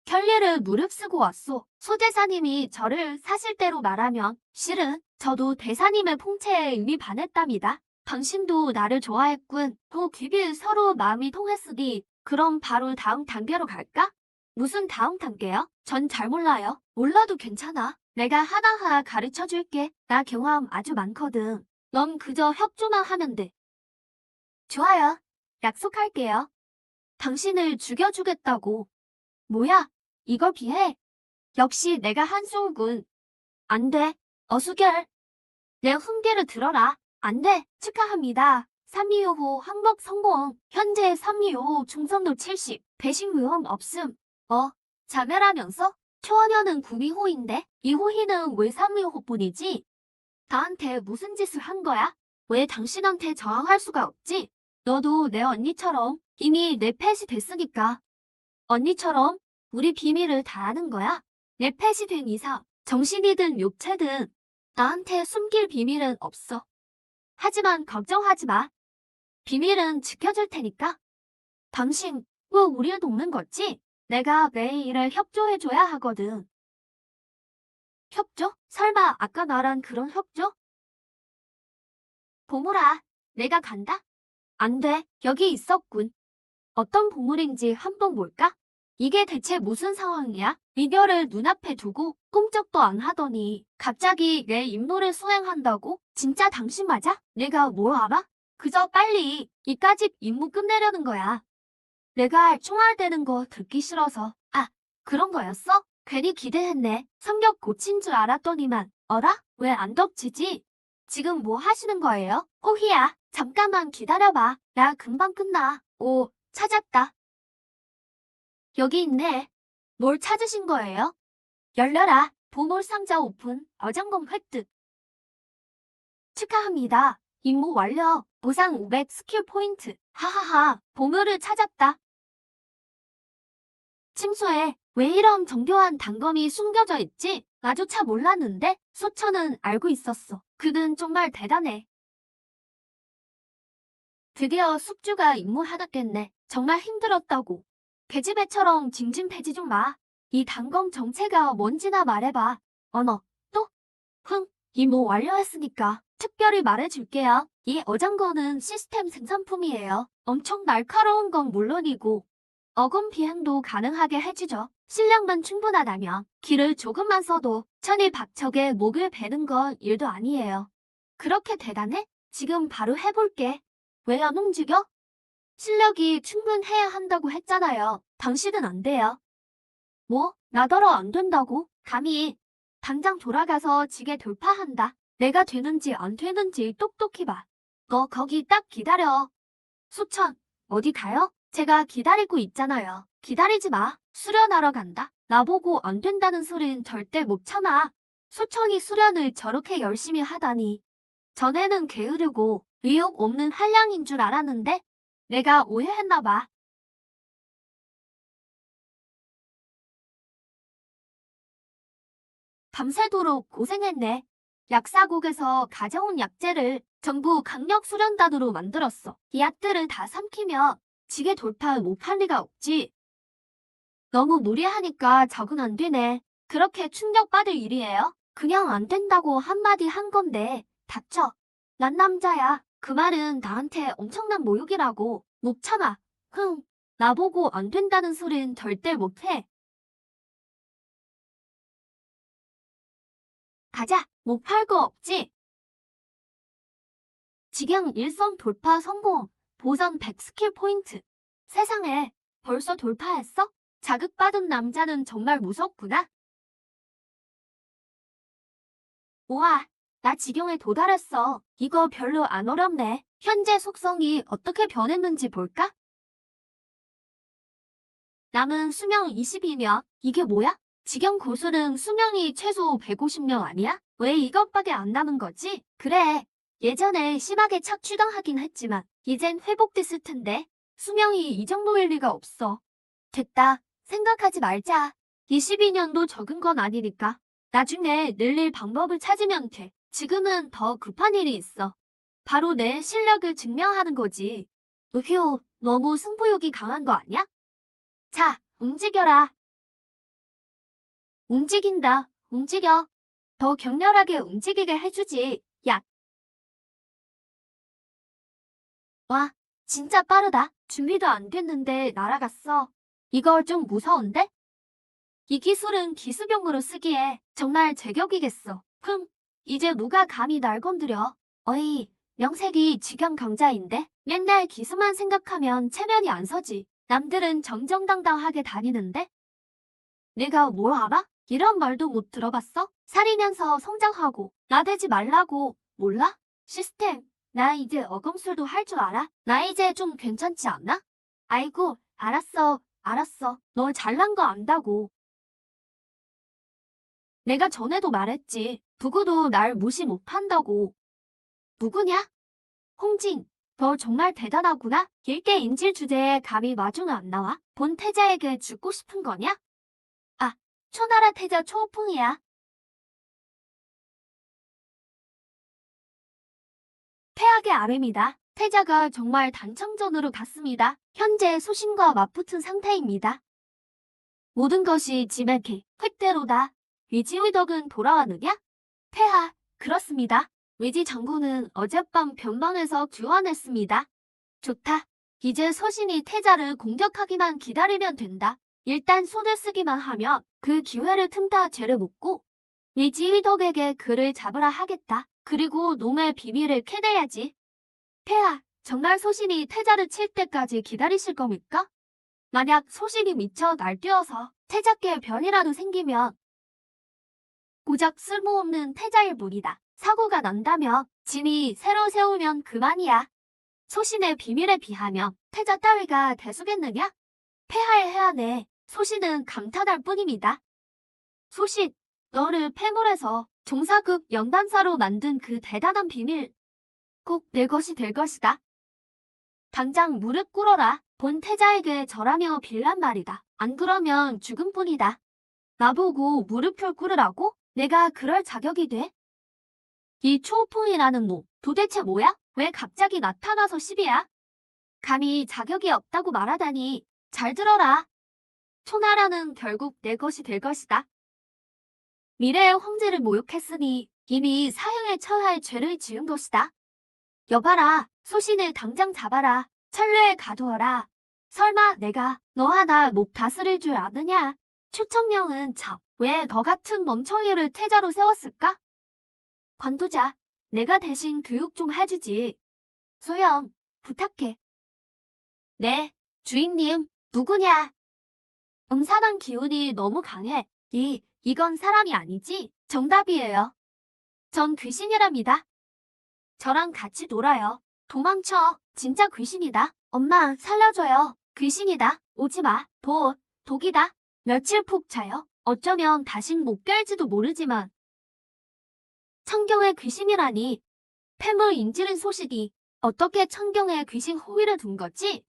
결례를 무릅쓰고 왔소. 소대사님이 저를 사실대로 말하면 실은 저도 대사님의 풍채에 이미 반했답니다. 당신도 나를 좋아했군. 호귀비 서로 마음이 통했으니 그럼 바로 다음 단계로 갈까? 무슨 다음 단계요? 전 잘 몰라요. 몰라도 괜찮아. 내가 하나하나 가르쳐 줄게. 나 경험 아주 많거든. 넌 그저 협조만 하면 돼. 좋아요. 약속할게요. 당신을 죽여주겠다고. 뭐야? 이걸 비해? 역시 내가 한수우군. 안 돼. 어수결. 내 훈계를 들어라. 안 돼. 축하합니다. 3미호호 항복 성공. 현재 3미호호 중성도 70. 배신 위험 없음. 자멸하면서? 초원현은 9미호인데 이호희는 왜 3미호뿐이지? 나한테 무슨 짓을 한 거야? 왜 당신한테 저항할 수가 없지? 너도 내 언니처럼 이미 내 펫이 됐으니까. 언니처럼 우리 비밀을 다 아는 거야? 내 펫이 된 이상 정신이든 육체든 나한테 숨길 비밀은 없어. 하지만 걱정하지 마. 비밀은 지켜줄 테니까. 당신 왜 우리를 돕는 거지? 내가 매일 일을 협조해줘야 하거든. 협조? 설마 아까 말한 그런 협조? 보물아, 내가 간다? 안 돼, 여기 있었군. 어떤 보물인지 한번 볼까? 이게 대체 무슨 상황이야? 이별을 눈앞에 두고 꼼짝도 안 하더니 갑자기 내 임무를 수행한다고? 진짜 당신 맞아? 내가 뭘 알아? 그저 빨리 이까짓 임무 끝내려는 거야. 내가 총알대는 거 듣기 싫어서. 아, 그런 거였어? 괜히 기대했네. 성격 고친 줄 알았더니만. 어라? 왜 안 덮치지? 지금 뭐 하시는 거예요? 호희야, 잠깐만 기다려봐. 나 금방 끝나. 오, 찾았다. 여기 있네. 뭘 찾으신 거예요? 열려라. 보물 상자 오픈. 어장검 획득. 축하합니다. 임무 완료. 보상 500 스킬 포인트. 하하하. 보물을 찾았다. 침소에 왜 이런 정교한 단검이 숨겨져 있지? 나조차 몰랐는데 소천은 알고 있었어. 그는 정말 대단해. 드디어 숙주가 임무 하겠네. 정말 힘들었다고. 계집애처럼 징징대지 좀 마. 이 단검 정체가 뭔지나 말해봐. 어머, 또? 임무 완료했으니까 특별히 말해줄게요. 이 어장거는 시스템 생산품이에요. 엄청 날카로운 건 물론이고 어금 비행도 가능하게 해주죠. 실력만 충분하다면 길을 조금만 써도 천일박척에 목을 베는 건 일도 아니에요. 그렇게 대단해? 지금 바로 해볼게. 왜 안 움직여? 실력이 충분해야 한다고 했잖아요. 당신은 안 돼요. 뭐? 나더러 안 된다고? 감히 당장 돌아가서 지게 돌파한다. 내가 되는지 안 되는지 똑똑히 봐. 너 거기 딱 기다려. 수천, 어디 가요? 제가 기다리고 있잖아요. 기다리지 마. 수련하러 간다. 나보고 안 된다는 소린 절대 못 참아. 수청이 수련을 저렇게 열심히 하다니. 전에는 게으르고 의욕 없는 한량인 줄 알았는데 내가 오해했나 봐. 밤새도록 고생했네. 약사국에서 가져온 약재를 전부 강력 수련단으로 만들었어. 이 약들을 다 삼키면 지게 돌파 못할 리가 없지. 너무 무리하니까 적응 안 되네. 그렇게 충격받을 일이에요? 그냥 안 된다고 한마디 한 건데 닥쳐. 난 남자야. 그 말은 나한테 엄청난 모욕이라고. 못 참아. 나보고 안 된다는 소린 절대 못해. 가자. 못 팔 거 없지? 직영 일성 돌파 성공. 보전 100 스킬 포인트. 세상에, 벌써 돌파했어? 자극받은 남자는 정말 무섭구나. 우와, 나 지경에 도달했어. 이거 별로 안 어렵네. 현재 속성이 어떻게 변했는지 볼까? 남은 수명 22년. 이게 뭐야? 지경 고수는 수명이 최소 150년 아니야? 왜 이것밖에 안 남은 거지? 그래, 예전에 심하게 착취당하긴 했지만 이젠 회복됐을 텐데 수명이 이 정도일 리가 없어. 됐다. 생각하지 말자. 22년도 적은 건 아니니까. 나중에 늘릴 방법을 찾으면 돼. 지금은 더 급한 일이 있어. 바로 내 실력을 증명하는 거지. 으휴, 너무 승부욕이 강한 거 아니야? 자, 움직여라. 움직인다. 움직여. 더 격렬하게 움직이게 해주지. 야, 와, 진짜 빠르다. 준비도 안 됐는데 날아갔어. 이거 좀 무서운데? 이 기술은 기수병으로 쓰기에 정말 제격이겠어. 이제 누가 감히 날 건드려. 어이, 명색이 직영 강자인데 맨날 기수만 생각하면 체면이 안 서지. 남들은 정정당당하게 다니는데 내가 뭘 알아? 이런 말도 못 들어봤어? 살이면서 성장하고 나대지 말라고. 몰라? 시스템, 나 이제 어검술도 할 줄 알아. 나 이제 좀 괜찮지 않나? 아이고, 알았어, 알았어. 너 잘난 거 안다고. 내가 전에도 말했지. 누구도 날 무시 못한다고. 누구냐? 홍진, 너 정말 대단하구나. 일개 인질 주제에 감히 마주는 안 나와? 본 태자에게 죽고 싶은 거냐? 아, 초나라 태자 초호풍이야. 폐악의 아름이다. 태자가 정말 단청전으로 갔습니다. 현재 소신과 맞붙은 상태입니다. 모든 것이 지메케, 획대로다. 위지의 덕은 돌아왔느냐? 폐하, 그렇습니다. 위지 장군은 어젯밤 변방에서 귀환했습니다. 좋다. 이제 소신이 태자를 공격하기만 기다리면 된다. 일단 손을 쓰기만 하면 그 기회를 틈타 죄를 묻고 위지휘덕에게 그를 잡으라 하겠다. 그리고 놈의 비밀을 캐내야지. 폐하, 정말 소신이 태자를 칠 때까지 기다리실 겁니까? 만약 소신이 미쳐 날뛰어서 태자께 변이라도 생기면 고작 쓸모없는 태자일 뿐이다. 사고가 난다며 짐이 새로 세우면 그만이야. 소신의 비밀에 비하면 태자 따위가 대수겠느냐? 폐하의 해안에 소신은 감탄할 뿐입니다. 소신, 너를 폐물에서 종사급 연단사로 만든 그 대단한 비밀, 꼭 내 것이 될 것이다. 당장 무릎 꿇어라. 본 태자에게 절하며 빌란 말이다. 안 그러면 죽음뿐이다. 나보고 무릎을 꿇으라고? 내가 그럴 자격이 돼? 이 초풍이라는 놈, 도대체 뭐야? 왜 갑자기 나타나서 시비야? 감히 자격이 없다고 말하다니. 잘 들어라. 초나라는 결국 내 것이 될 것이다. 미래의 황제를 모욕했으니 이미 사형에 처할 죄를 지은 것이다. 여봐라, 소신을 당장 잡아라. 천류에 가두어라. 설마 내가 너 하나 목 다스릴 줄 아느냐? 추천령은 참, 왜 너 같은 멍청이를 태자로 세웠을까? 관도자, 내가 대신 교육 좀 해주지. 소영, 부탁해. 네, 주인님, 누구냐? 음산한 기운이 너무 강해. 이건 사람이 아니지? 정답이에요. 전 귀신이랍니다. 저랑 같이 놀아요. 도망쳐. 진짜 귀신이다. 엄마, 살려줘요. 귀신이다. 오지 마. 독이다. 며칠 푹 자요. 어쩌면 다신 못 깰지도 모르지만. 천경의 귀신이라니. 폐물 인지른 소식이 어떻게 천경에 귀신 호위를 둔 거지?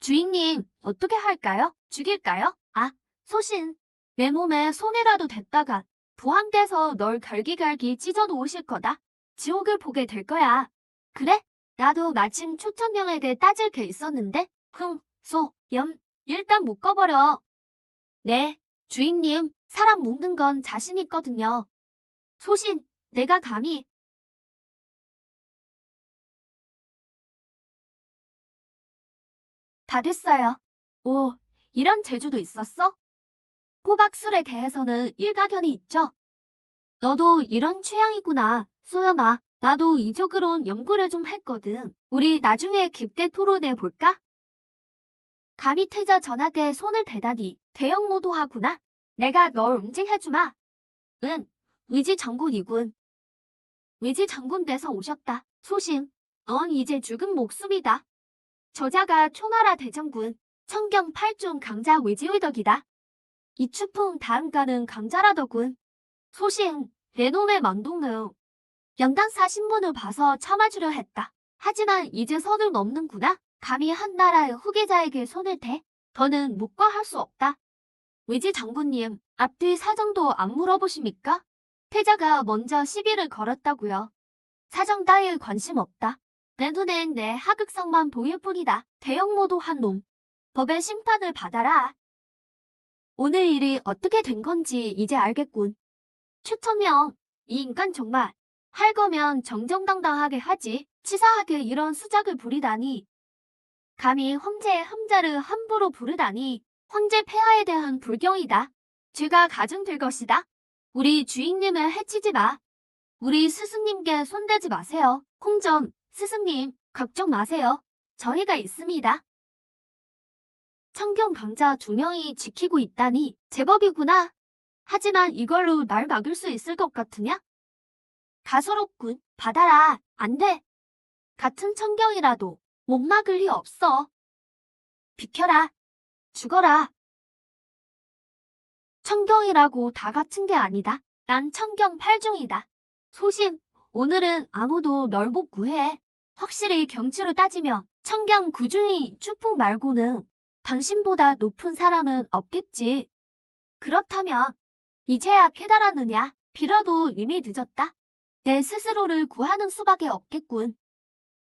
주인님, 어떻게 할까요? 죽일까요? 아, 소신. 내 몸에 손이라도 댔다가 부항돼서 널 갈기갈기 찢어 놓으실 거다. 지옥을 보게 될 거야. 그래? 나도 마침 초천명에게 따질 게 있었는데. 일단 묶어버려. 네, 주인님, 사람 묶는 건 자신 있거든요. 소신, 내가 감히. 다 됐어요. 오, 이런 재주도 있었어? 호박술에 대해서는 일가견이 있죠? 너도 이런 취향이구나, 소연아. 나도 이쪽으론 연구를 좀 했거든. 우리 나중에 깊게 토론해 볼까? 감히 태자 전학에 손을 대다니 대형모도하구나. 내가 널 응징해주마. 응, 위지 장군이군. 위지 장군 돼서 오셨다. 소신, 넌 이제 죽은 목숨이다. 저자가 초나라 대장군, 천경 8중 강자 위지의덕이다. 이추풍 다음가는 강자라더군. 소신, 내 놈의 만동는 연단사 신문을 봐서 참아주려 했다. 하지만 이제 선을 넘는구나. 감히 한 나라의 후계자에게 손을 대? 더는 묵과할 수 없다. 위지 장군님, 앞뒤 사정도 안 물어보십니까? 태자가 먼저 시비를 걸었다고요. 사정 따위에 관심 없다. 내 눈엔 내 하극상만 보일 뿐이다. 대형모도한 놈. 법의 심판을 받아라. 오늘 일이 어떻게 된 건지 이제 알겠군. 추천명, 이 인간 정말 할 거면 정정당당하게 하지. 치사하게 이런 수작을 부리다니. 감히 황제의 함자를 함부로 부르다니. 황제 폐하에 대한 불경이다. 죄가 가중될 것이다. 우리 주인님을 해치지 마. 우리 스승님께 손대지 마세요. 콩전, 스승님, 걱정 마세요. 저희가 있습니다. 천경 강자 2명이 지키고 있다니 제법이구나. 하지만 이걸로 날 막을 수 있을 것 같으냐? 가소롭군. 받아라. 안 돼. 같은 천경이라도 못 막을 리 없어. 비켜라. 죽어라. 천경이라고 다 같은 게 아니다. 난 천경 8중이다. 소신, 오늘은 아무도 널 못 구해. 확실히 경치로 따지면 천경 9중이 추풍 말고는 당신보다 높은 사람은 없겠지. 그렇다면 이제야 깨달았느냐? 빌어도 이미 늦었다. 내 스스로를 구하는 수밖에 없겠군.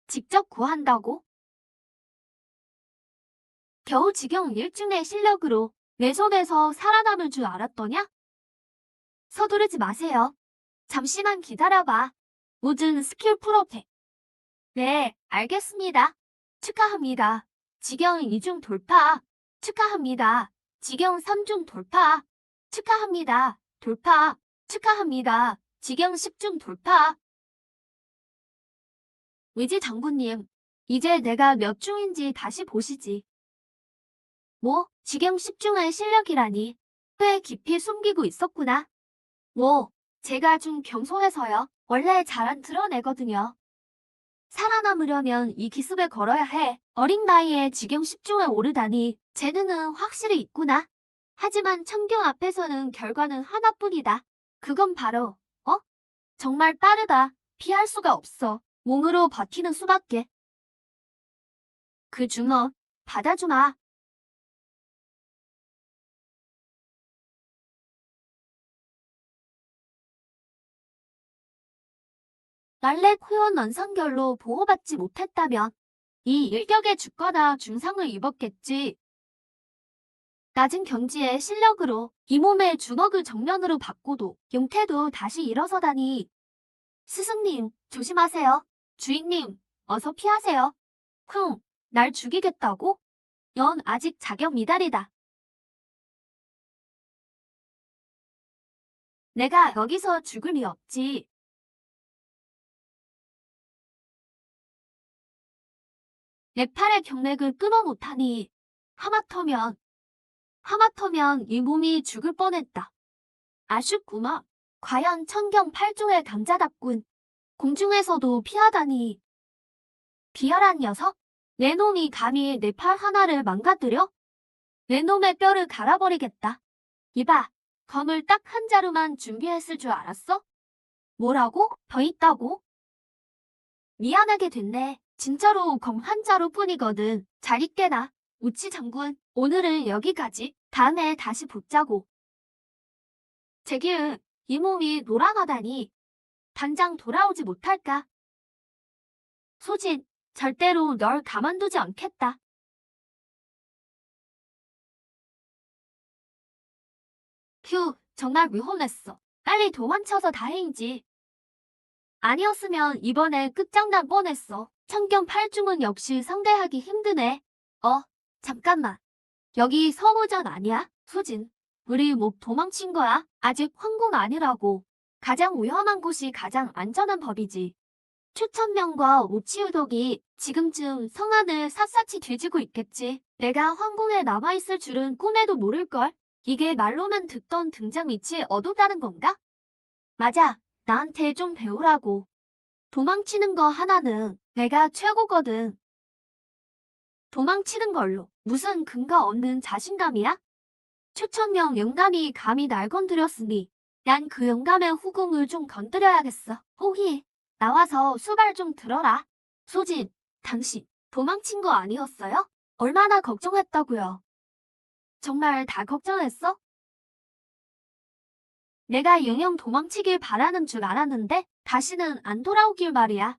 직접 구한다고? 겨우 지경 1중의 실력으로 내 손에서 살아남을 줄 알았더냐? 서두르지 마세요. 잠시만 기다려봐. 모든 스킬 풀업해. 네, 알겠습니다. 축하합니다. 지경 2중 돌파. 축하합니다. 지경 3중 돌파. 축하합니다. 돌파. 축하합니다. 지경 10중 돌파. 의지 장군님, 이제 내가 몇 중인지 다시 보시지. 뭐, 지경 10중의 실력이라니. 꽤 깊이 숨기고 있었구나. 뭐, 제가 좀 경솔해서요. 원래 잘 안 드러내거든요. 살아남으려면 이 기습에 걸어야 해. 어린 나이에 지경 10중에 오르다니 재능은 확실히 있구나. 하지만 청경 앞에서는 결과는 하나뿐이다. 그건 바로, 정말 빠르다. 피할 수가 없어. 몸으로 버티는 수밖에. 그 준어, 받아주마. 날래 코연 원상결로 보호받지 못했다면 이 일격에 죽거나 중상을 입었겠지. 낮은 경지의 실력으로 이 몸의 주먹을 정면으로 받고도 용태도 다시 일어서다니. 스승님, 조심하세요. 주인님, 어서 피하세요. 날 죽이겠다고? 넌 아직 자격 미달이다. 내가 여기서 죽을 리 없지. 내 팔의 경맥을 끊어 못하니 하마터면 이 몸이 죽을 뻔했다. 아쉽구나. 과연 청경 8중의 강자답군. 공중에서도 피하다니. 비열한 녀석? 내 놈이 감히 내 팔 하나를 망가뜨려? 내 놈의 뼈를 갈아버리겠다. 이봐, 검을 딱 한 자루만 준비했을 줄 알았어? 뭐라고? 더 있다고? 미안하게 됐네. 진짜로 검 한 자루뿐이거든. 잘 있게나. 우치 장군, 오늘은 여기까지. 다음에 다시 붙자고. 제길, 이 몸이 놀아가다니. 당장 돌아오지 못할까? 소진, 절대로 널 가만두지 않겠다. 휴, 정말 위험했어. 빨리 도망쳐서 다행이지. 아니었으면 이번에 끝장난 뻔했어. 청경 8중은 역시 상대하기 힘드네. 잠깐만. 여기 서무전 아니야? 소진, 우리 목 도망친 거야? 아직 황궁 아니라고. 가장 위험한 곳이 가장 안전한 법이지. 추천명과 오치우덕이 지금쯤 성안을 샅샅이 뒤지고 있겠지. 내가 황궁에 남아있을 줄은 꿈에도 모를걸. 이게 말로만 듣던 등잔밑이 어둡다는 건가? 맞아. 나한테 좀 배우라고. 도망치는 거 하나는 내가 최고거든. 도망치는 걸로 무슨 근거 없는 자신감이야? 추천명 영감이 감히 날 건드렸으니 난 그 영감의 후궁을 좀 건드려야겠어. 호희, 나와서 수발 좀 들어라. 소진, 당신 도망친 거 아니었어요? 얼마나 걱정했다고요. 정말 다 걱정했어? 내가 영영 도망치길 바라는 줄 알았는데 다시는 안 돌아오길 말이야.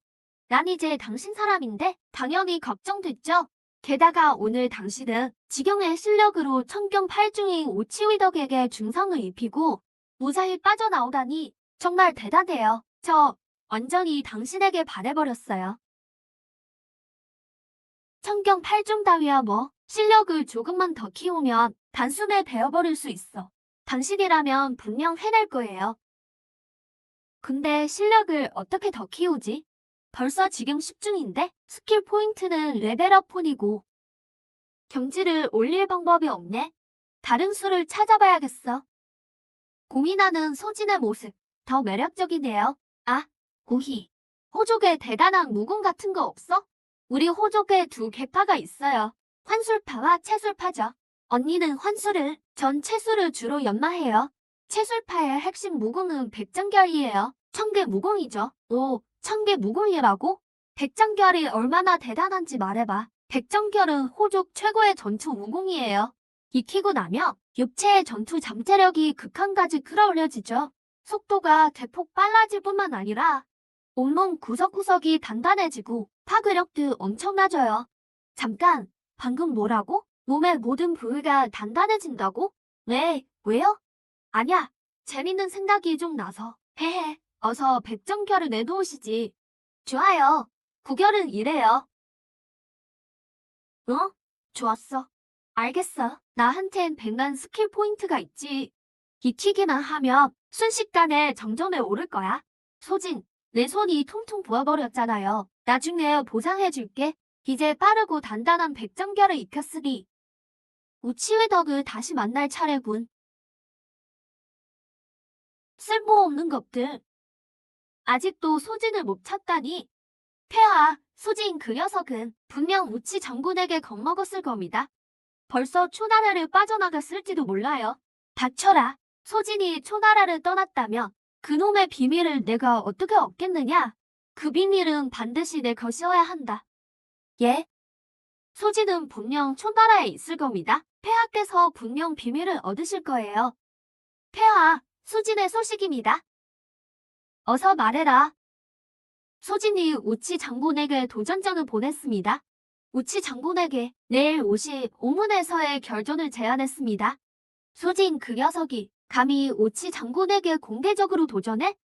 난 이제 당신 사람인데 당연히 걱정됐죠. 게다가 오늘 당신은 지경의 실력으로 청경 8중인 오치위덕에게 중상을 입히고 무사히 빠져나오다니 정말 대단해요. 저 완전히 당신에게 반해버렸어요. 청경 8중 따위야 뭐. 실력을 조금만 더 키우면 단숨에 베어버릴 수 있어. 당신이라면 분명 해낼 거예요. 근데 실력을 어떻게 더 키우지? 벌써 지경 10중인데 스킬 포인트는 레벨업 폰이고 경지를 올릴 방법이 없네. 다른 수를 찾아봐야겠어. 고민하는 소진의 모습 더 매력적이네요. 아, 고희. 호족에 대단한 무공 같은 거 없어? 우리 호족에 두 계파가 있어요. 환술파와 채술파죠. 언니는 환술을, 전 채술을 주로 연마해요. 채술파의 핵심 무공은 백장결이에요. 청계 무공이죠. 오, 청계 무공이라고? 백장결이 얼마나 대단한지 말해봐. 백장결은 호족 최고의 전투 무공이에요. 익히고 나면 육체의 전투 잠재력이 극한까지 끌어올려지죠. 속도가 대폭 빨라질 뿐만 아니라 온몸 구석구석이 단단해지고 파괴력도 엄청나져요. 잠깐, 방금 뭐라고? 몸의 모든 부위가 단단해진다고? 왜요? 아냐, 재밌는 생각이 좀 나서. 헤헤, 어서 백정결을 내놓으시지. 좋아요. 구결은 이래요. 좋았어. 알겠어. 나한텐 100만 스킬 포인트가 있지. 익히기만 하면 순식간에 정점에 오를 거야. 소진, 내 손이 퉁퉁 부어버렸잖아요. 나중에 보상해줄게. 이제 빠르고 단단한 백정결을 익혔으니 우치의 덕을 다시 만날 차례군. 쓸모없는 것들. 아직도 소진을 못 찾다니. 폐하, 소진 그 녀석은 분명 우치 장군에게 겁먹었을 겁니다. 벌써 초나라를 빠져나갔을지도 몰라요. 닥쳐라. 소진이 초나라를 떠났다면 그놈의 비밀을 내가 어떻게 얻겠느냐? 그 비밀은 반드시 내 것이어야 한다. 예? 소진은 분명 초나라에 있을 겁니다. 폐하께서 분명 비밀을 얻으실 거예요. 폐하, 소진의 소식입니다. 어서 말해라. 소진이 우치 장군에게 도전장을 보냈습니다. 우치 장군에게 내일 55문에서의 결전을 제안했습니다. 소진 그 녀석이 감히 우치 장군에게 공개적으로 도전해?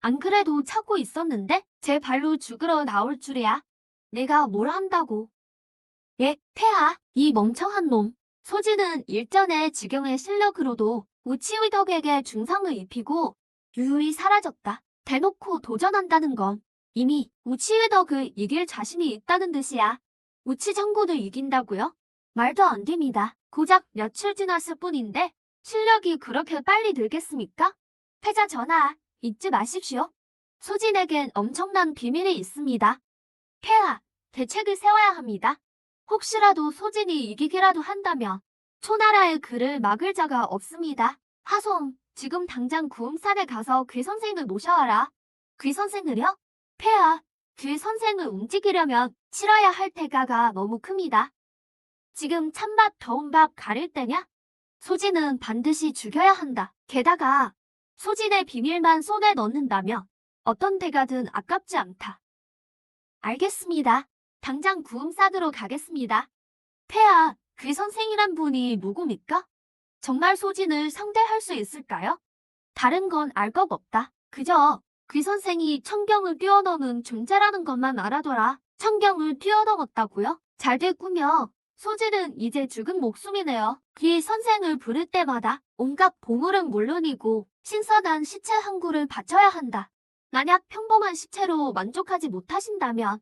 안 그래도 찾고 있었는데 제 발로 죽으러 나올 줄이야. 내가 뭘 한다고. 예, 폐하, 이 멍청한 놈. 소진은 일전에 지경의 실력으로도 우치의 덕에게 중상을 입히고 유유히 사라졌다. 대놓고 도전한다는 건 이미 우치의 덕을 이길 자신이 있다는 뜻이야. 우치 장군을 이긴다고요? 말도 안 됩니다. 고작 며칠 지났을 뿐인데 실력이 그렇게 빨리 늘겠습니까? 패자 전하, 잊지 마십시오. 소진에겐 엄청난 비밀이 있습니다. 폐하, 대책을 세워야 합니다. 혹시라도 소진이 이기기라도 한다면 초나라의 그를 막을 자가 없습니다. 하송, 지금 당장 구음산에 가서 귀 선생을 모셔와라. 귀 선생을요? 폐하, 귀 선생을 움직이려면 치러야 할 대가가 너무 큽니다. 지금 찬밥 더운 밥 가릴 때냐? 소진은 반드시 죽여야 한다. 게다가 소진의 비밀만 손에 넣는다면 어떤 대가든 아깝지 않다. 알겠습니다. 당장 구음 싸들어 가겠습니다. 폐하, 귀 선생이란 분이 누굽니까? 정말 소진을 상대할 수 있을까요? 다른 건 알 것 없다. 그저 귀 선생이 천경을 뛰어넘은 존재라는 것만 알아둬라. 천경을 뛰어넘었다고요? 잘 됐군요. 소진은 이제 죽은 목숨이네요. 귀 선생을 부를 때마다 온갖 보물은 물론이고 신선한 시체 한 구를 바쳐야 한다. 만약 평범한 시체로 만족하지 못하신다면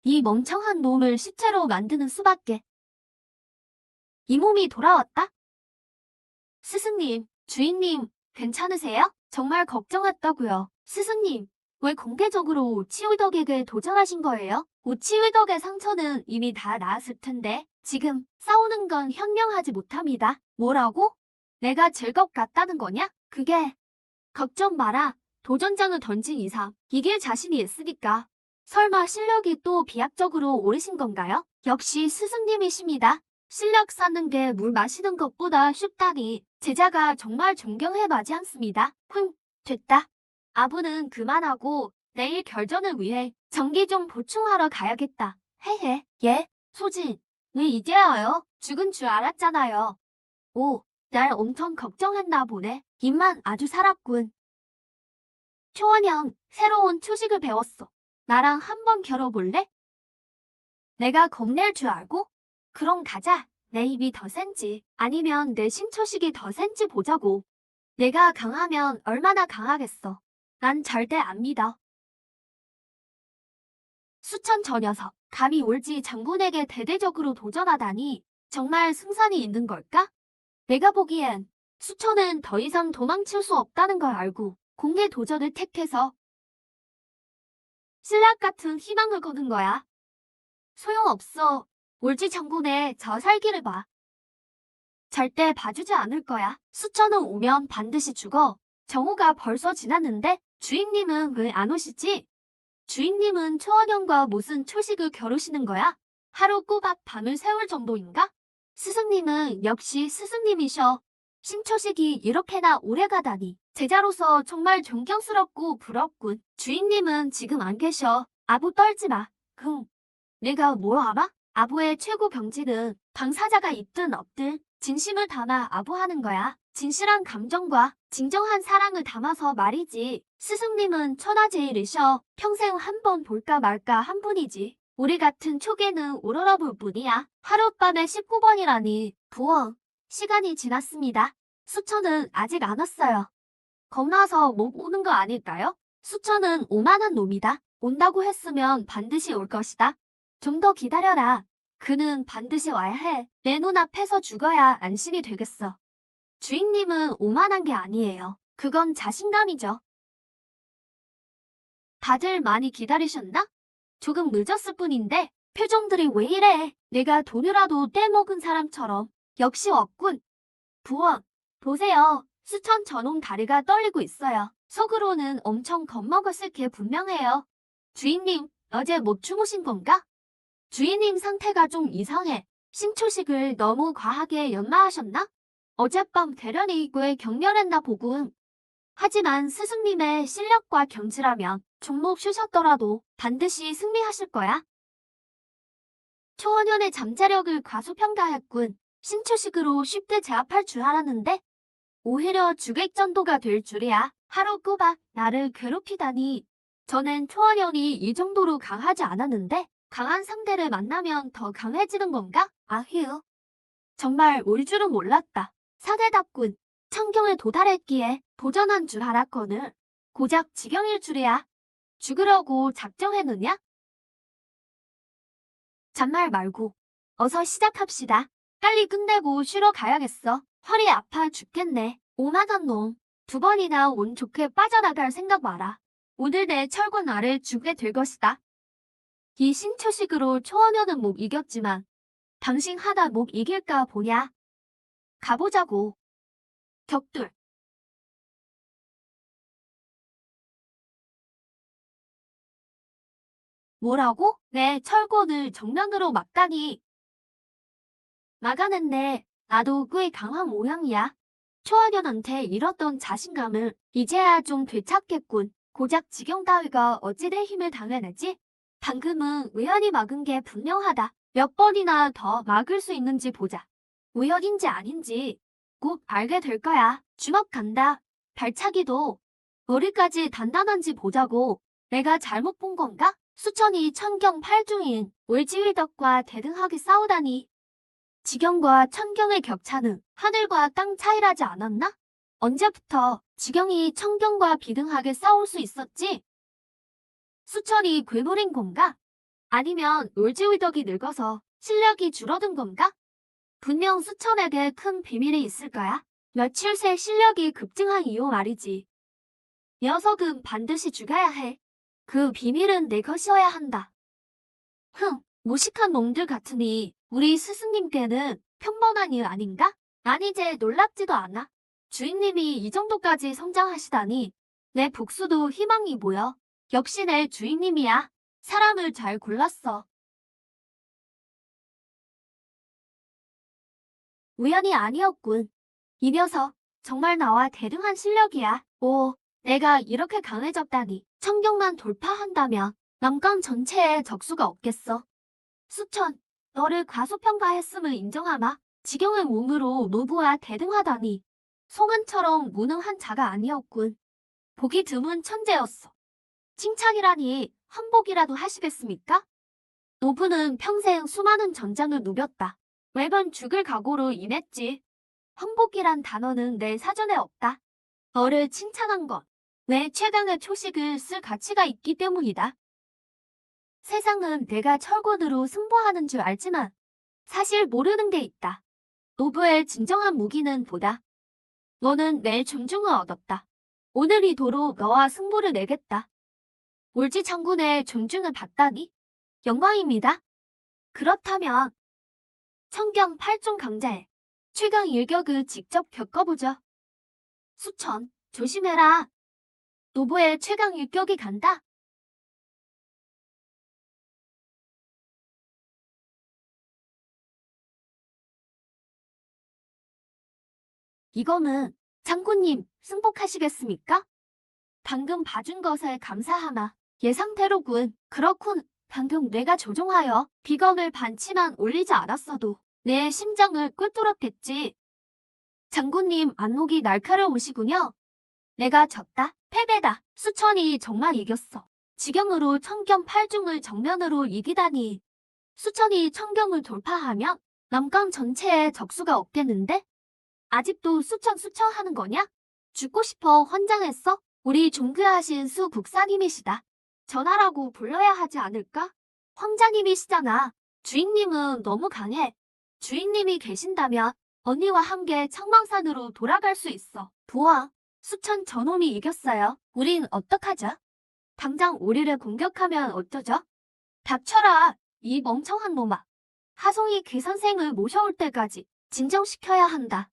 이 멍청한 놈을 시체로 만드는 수밖에. 이 몸이 돌아왔다? 스승님, 주인님, 괜찮으세요? 정말 걱정했다고요. 스승님, 왜 공개적으로 우치의덕에게 도전하신 거예요? 우치의덕의 상처는 이미 다 나았을 텐데 지금 싸우는 건 현명하지 못합니다. 뭐라고? 내가 질 것 같다는 거냐? 그게 걱정 마라. 도전장을 던진 이상 이길 자신이 있으니까. 설마 실력이 또 비약적으로 오르신 건가요? 역시 스승님이십니다. 실력 쌓는 게 물 마시는 것보다 쉽다니 제자가 정말 존경해 마지 않습니다. 됐다. 아부는 그만하고 내일 결전을 위해 정기 좀 보충하러 가야겠다. 헤헤. 예, 소진. 왜 이제야 와요? 죽은 줄 알았잖아요. 오, 날 엄청 걱정했나 보네. 입만 아주 살았군. 초원형, 새로운 초식을 배웠어. 나랑 한번 겨뤄볼래? 내가 겁낼 줄 알고? 그럼 가자. 내 입이 더 센지 아니면 내 신초식이 더 센지 보자고. 내가 강하면 얼마나 강하겠어. 난 절대 안 믿어. 수천 저 녀석, 감히 올지 장군에게 대대적으로 도전하다니 정말 승산이 있는 걸까? 내가 보기엔 수천은 더 이상 도망칠 수 없다는 걸 알고 공개 도전을 택해서 신락 같은 희망을 거둔 거야. 소용없어. 올지 장군의 저 살기를 봐. 절대 봐주지 않을 거야. 수천은 오면 반드시 죽어. 정오가 벌써 지났는데 주인님은 왜 안 오시지? 주인님은 초원형과 무슨 초식을 겨루시는 거야? 하루 꼬박 밤을 새울 정도인가? 스승님은 역시 스승님이셔. 신초식이 이렇게나 오래가다니. 제자로서 정말 존경스럽고 부럽군. 주인님은 지금 안 계셔. 아부 떨지 마. 내가 뭘 알아? 아부의 최고 경지는 당사자가 있든 없든 진심을 담아 아부하는 거야. 진실한 감정과 진정한 사랑을 담아서 말이지. 스승님은 천하제일이셔. 평생 한 번 볼까 말까 한 분이지. 우리 같은 초계는 오로라 볼 뿐이야. 하룻밤에 19번이라니. 부엉. 시간이 지났습니다. 수천은 아직 안 왔어요. 겁나서 못 오는 거 아닐까요? 수천은 오만한 놈이다. 온다고 했으면 반드시 올 것이다. 좀 더 기다려라. 그는 반드시 와야 해. 내 눈앞에서 죽어야 안심이 되겠어. 주인님은 오만한 게 아니에요. 그건 자신감이죠. 다들 많이 기다리셨나? 조금 늦었을 뿐인데 표정들이 왜 이래? 내가 돈이라도 떼먹은 사람처럼. 역시 없군. 부엉, 보세요. 수천 저놈 다리가 떨리고 있어요. 속으로는 엄청 겁먹었을 게 분명해요. 주인님, 어제 못 주무신 건가? 주인님 상태가 좀 이상해. 신초식을 너무 과하게 연마하셨나? 어젯밤 대련이 꽤 격렬했나 보군. 하지만 스승님의 실력과 경지라면 종목 쉬셨더라도 반드시 승리하실 거야. 초원현의 잠자력을 과소평가했군. 신초식으로 쉽게 제압할 줄 알았는데 오히려 주객전도가 될 줄이야. 하루 꼬박 나를 괴롭히다니. 전엔 초원현이 이 정도로 강하지 않았는데 강한 상대를 만나면 더 강해지는 건가? 아휴. 정말 올 줄은 몰랐다. 사대답군. 천경에 도달했기에 도전한 줄 알았거늘. 고작 지경일 줄이야. 죽으려고 작정했느냐? 잔말 말고 어서 시작합시다. 빨리 끝내고 쉬러 가야겠어. 허리 아파 죽겠네. 오만한 놈. 2번이나 운 좋게 빠져나갈 생각 마라. 오늘 내 철권 나를 주게 될 것이다. 이 신초식으로 초원현은 못 이겼지만 당신 하다 못 이길까 보냐. 가보자고. 격돌. 뭐라고? 내 철권을 정면으로 막다니. 막아냈네. 나도 꽤 강한 모양이야. 초원현한테 잃었던 자신감을 이제야 좀 되찾겠군. 고작 지경 따위가 어찌 내 힘을 당해내지? 방금은 우연히 막은 게 분명하다. 몇 번이나 더 막을 수 있는지 보자. 우연인지 아닌지 꼭 알게 될 거야. 주먹 간다. 발차기도 머리까지 단단한지 보자고. 내가 잘못 본 건가? 수천이 천경 8중인 울지휘덕과 대등하게 싸우다니. 지경과 천경의 격차는 하늘과 땅 차이라지 않았나? 언제부터 지경이 천경과 비등하게 싸울 수 있었지? 수천이 괴물인 건가? 아니면 울지휘덕이 늙어서 실력이 줄어든 건가? 분명 수천에게 큰 비밀이 있을 거야. 며칠 새 실력이 급증한 이유 말이지. 녀석은 반드시 죽여야 해. 그 비밀은 내 것이어야 한다. 무식한 놈들 같으니 우리 스승님께는 평범한 일 아닌가? 난 이제 놀랍지도 않아. 주인님이 이 정도까지 성장하시다니 내 복수도 희망이 보여. 역시 내 주인님이야. 사람을 잘 골랐어. 우연이 아니었군. 이 녀석 정말 나와 대등한 실력이야. 오, 내가 이렇게 강해졌다니. 천경만 돌파한다면 남강 전체에 적수가 없겠어. 수천, 너를 과소평가했음을 인정하마. 지경의 몸으로 노부와 대등하다니. 송은처럼 무능한 자가 아니었군. 보기 드문 천재였어. 칭찬이라니 한복이라도 하시겠습니까? 노부는 평생 수많은 전장을 누볐다. 매번 죽을 각오로 임했지. 한복이란 단어는 내 사전에 없다. 너를 칭찬한 건 내 최강의 초식을 쓸 가치가 있기 때문이다. 세상은 내가 철권으로 승부하는 줄 알지만 사실 모르는 게 있다. 노부의 진정한 무기는 보다. 너는 내 존중을 얻었다. 오늘 이 도로 너와 승부를 내겠다. 울지 장군의 존중을 받다니? 영광입니다. 그렇다면 천경 8종 강자의 최강 일격을 직접 겪어보죠. 수천, 조심해라. 노부의 최강 일격이 간다. 이거는 장군님 승복하시겠습니까? 방금 봐준 것에 감사하마. 예상대로군. 그렇군. 방금 내가 조종하여 비검을 반치만 올리지 않았어도 내 심장을 꿰뚫었겠지. 장군님 안목이 날카로우시군요. 내가 졌다. 패배다. 수천이 정말 이겼어. 지경으로 청경 8중을 정면으로 이기다니. 수천이 청경을 돌파하면 남강 전체에 적수가 없겠는데? 아직도 수천 하는 거냐? 죽고 싶어 환장했어? 우리 존귀하신 수 국사님이시다. 전하라고 불러야 하지 않을까? 황자님이시잖아. 주인님은 너무 강해. 주인님이 계신다면 언니와 함께 청망산으로 돌아갈 수 있어. 보아, 수천 저놈이 이겼어요. 우린 어떡하죠? 당장 우리를 공격하면 어쩌죠? 닥쳐라, 이 멍청한 놈아. 하송이 귀 선생을 모셔올 때까지 진정시켜야 한다.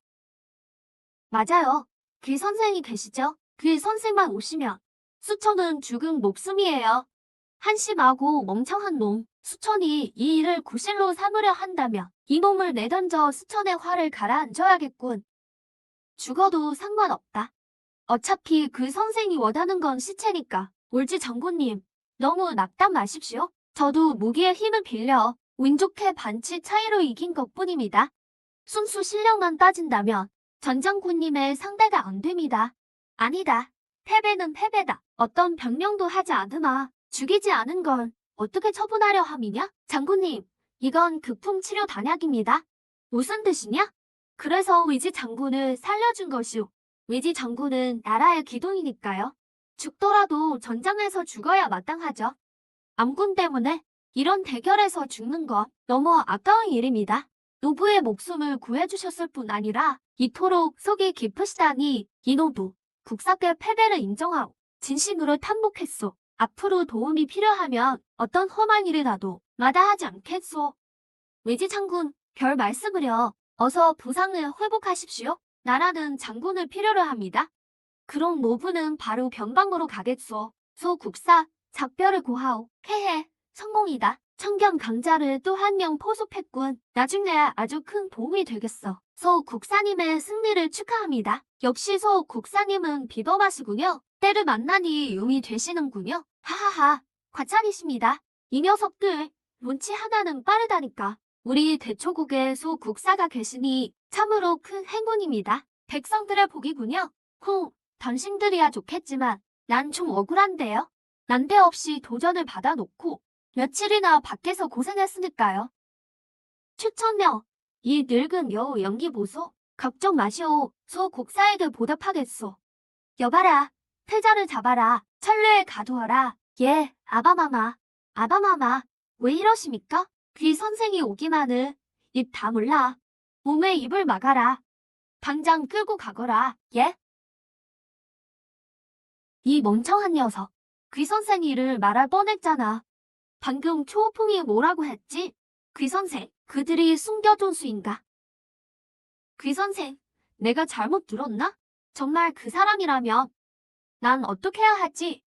맞아요. 귀 선생이 계시죠? 귀 선생만 오시면 수천은 죽은 목숨이에요. 한심하고 멍청한 놈. 수천이 이 일을 구실로 삼으려 한다면 이 놈을 내던져 수천의 화를 가라앉혀야겠군. 죽어도 상관없다. 어차피 그 선생이 원하는 건 시체니까. 울지 장군님, 너무 낙담 마십시오. 저도 무기의 힘을 빌려 운 좋게 반치 차이로 이긴 것뿐입니다. 순수 실력만 따진다면 전 장군님의 상대가 안 됩니다. 아니다. 패배는 패배다. 어떤 변명도 하지 않으마. 죽이지 않은 걸 어떻게 처분하려 함이냐? 장군님, 이건 극풍치료 단약입니다. 무슨 뜻이냐? 그래서 위지 장군을 살려준 것이오. 위지 장군은 나라의 기둥이니까요. 죽더라도 전장에서 죽어야 마땅하죠. 암군 때문에 이런 대결에서 죽는 건 너무 아까운 일입니다. 노부의 목숨을 구해주셨을 뿐 아니라 이토록 속이 깊으시다니 이노부 국사께 패배를 인정하고 진심으로 탐복했소. 앞으로 도움이 필요하면 어떤 험한 일이라도 마다하지 않겠소. 외지 장군, 별 말씀을요. 어서 부상을 회복하십시오. 나라는 장군을 필요로 합니다. 그럼 노부는 바로 변방으로 가겠소. 소 국사, 작별을 고하오. 헤헤, 성공이다. 청경 강자를 또 한 명 포섭했군. 나중에 아주 큰 도움이 되겠어. 소 국사님의 승리를 축하합니다. 역시 소 국사님은 비범하시군요. 때를 만나니 용이 되시는군요. 하하하, 과찬이십니다. 이 녀석들, 눈치 하나는 빠르다니까. 우리 대초국에 소 국사가 계시니 참으로 큰 행운입니다. 백성들의 복이군요. 당신들이야 좋겠지만 난 좀 억울한데요. 난데없이 도전을 받아놓고 며칠이나 밖에서 고생했으니까요. 추천명, 이 늙은 여우 연기 보소. 걱정 마시오. 소 국사에게 보답하겠소. 여봐라, 태자를 잡아라. 천루에 가두어라. 예, 아바마마. 아바마마, 왜 이러십니까? 귀 선생이 오기만은 입 다물라. 몸에 입을 막아라. 당장 끌고 가거라. 예? 이 멍청한 녀석. 귀 선생 일을 말할 뻔했잖아. 방금 초호풍이 뭐라고 했지? 귀 선생, 그들이 숨겨둔 수인가? 귀 선생, 내가 잘못 들었나? 정말 그 사람이라면 난 어떻게 해야 하지?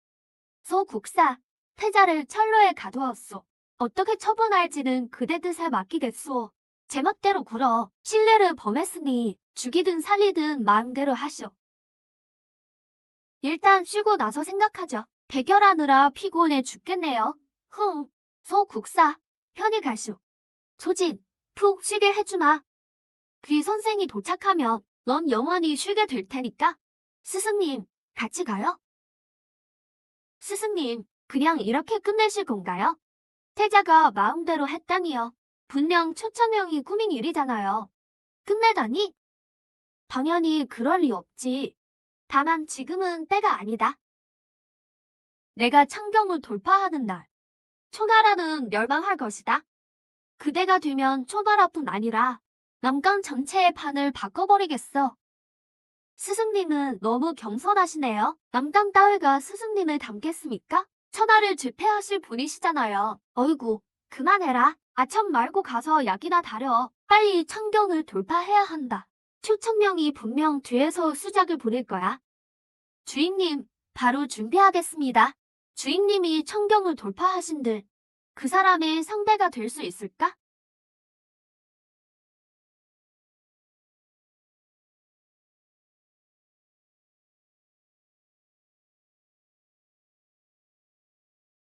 소 국사, 태자를 철로에 가두었소. 어떻게 처분할지는 그대 뜻에 맡기겠소. 제멋대로 굴어. 신뢰를 범했으니 죽이든 살리든 마음대로 하시오. 일단 쉬고 나서 생각하죠. 대결하느라 피곤해 죽겠네요. 소 국사, 편히 가시오. 소진, 푹 쉬게 해주마. 귀 선생이 도착하면 넌 영원히 쉬게 될 테니까. 스승님, 같이 가요? 스승님, 그냥 이렇게 끝내실 건가요? 태자가 마음대로 했다니요. 분명 초천명이 꾸민 일이잖아요. 끝내다니? 당연히 그럴 리 없지. 다만 지금은 때가 아니다. 내가 창경을 돌파하는 날, 초나라는 멸망할 것이다. 그대가 되면 초나라뿐 아니라 남강 전체의 판을 바꿔버리겠어. 스승님은 너무 겸손하시네요. 남강 따위가 스승님을 닮겠습니까? 천하를 제패하실 분이시잖아요. 어이구, 그만해라. 아참 말고 가서 약이나 다려. 빨리 창경을 돌파해야 한다. 초천명이 분명 뒤에서 수작을 부릴 거야. 주인님, 바로 준비하겠습니다. 주인님이 청경을 돌파하신들 그 사람의 상대가 될 수 있을까?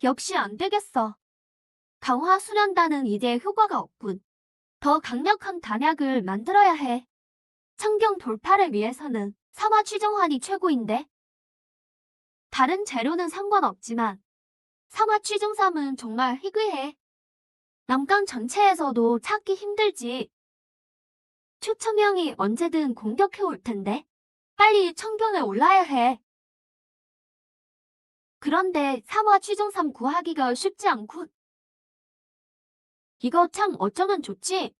역시 안 되겠어. 강화 수련단은 이제 효과가 없군. 더 강력한 단약을 만들어야 해. 청경 돌파를 위해서는 삼화 취정환이 최고인데. 다른 재료는 상관없지만 3화 취중 3은 정말 희귀해. 남강 전체에서도 찾기 힘들지. 초청형이 언제든 공격해 올 텐데 빨리 청경에 올라야 해. 그런데 3화 취중 3 구하기가 쉽지 않군. 이거 참 어쩌면 좋지?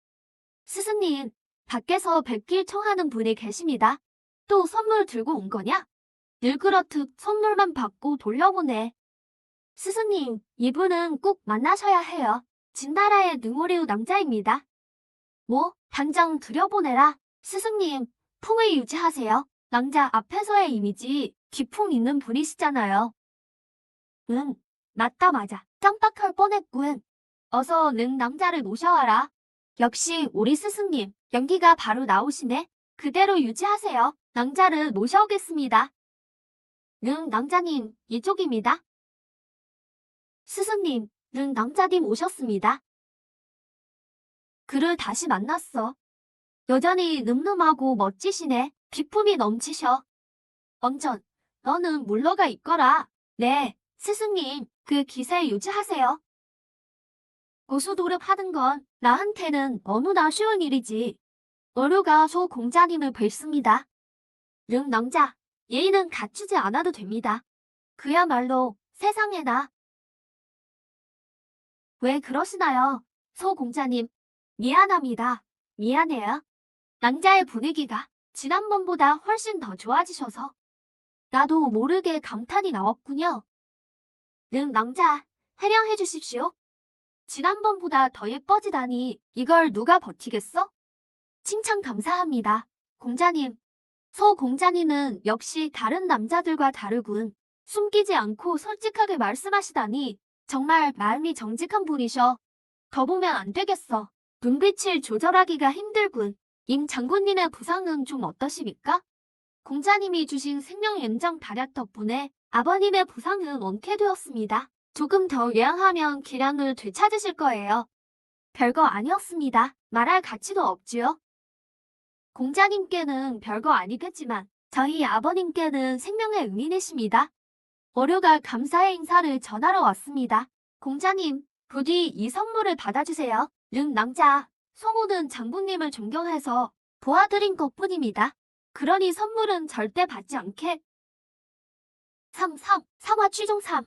스승님, 밖에서 뵙길 청하는 분이 계십니다. 또 선물 들고 온 거냐? 늘 그렇듯 선물만 받고 돌려보내. 스승님, 이분은 꼭 만나셔야 해요. 진나라의 능오리우 남자입니다. 뭐, 당장 들여보내라. 스승님, 풍을 유지하세요. 낭자 앞에서의 이미지 기품 있는 분이시잖아요. 응, 맞다 맞아. 깜빡할 뻔했군. 어서 능 남자를 모셔와라. 역시 우리 스승님, 연기가 바로 나오시네. 그대로 유지하세요. 낭자를 모셔오겠습니다. 능 낭자님, 이쪽입니다. 스승님, 능 낭자님 오셨습니다. 그를 다시 만났어. 여전히 늠름하고 멋지시네. 기품이 넘치셔. 왕전, 너는 물러가 있거라. 네, 스승님, 그 기세 유지하세요. 고수도력 하는 건 나한테는 너무나 쉬운 일이지. 어류가 소 공자님을 뵙습니다. 능 낭자, 예의는 갖추지 않아도 됩니다. 그야말로 세상에나. 왜 그러시나요? 소 공자님, 미안합니다. 미안해요. 낭자의 분위기가 지난번보다 훨씬 더 좋아지셔서 나도 모르게 감탄이 나왔군요. 능 낭자, 해령해 주십시오. 지난번보다 더 예뻐지다니 이걸 누가 버티겠어? 칭찬 감사합니다. 공자님, 소 공자님은 역시 다른 남자들과 다르군. 숨기지 않고 솔직하게 말씀하시다니 정말 마음이 정직한 분이셔. 더 보면 안 되겠어. 눈빛을 조절하기가 힘들군. 임 장군님의 부상은 좀 어떠십니까? 공자님이 주신 생명 연장 발약 덕분에 아버님의 부상은 원쾌되었습니다. 조금 더 요양하면 기량을 되찾으실 거예요. 별거 아니었습니다. 말할 가치도 없지요. 공자님께는 별거 아니겠지만 저희 아버님께는 생명의 은인이십니다. 어류가 감사의 인사를 전하러 왔습니다. 공자님, 부디 이 선물을 받아주세요. 능 낭자, 송우는 장군님을 존경해서 도와드린 것뿐입니다. 그러니 선물은 절대 받지 않게. 3화 취중 3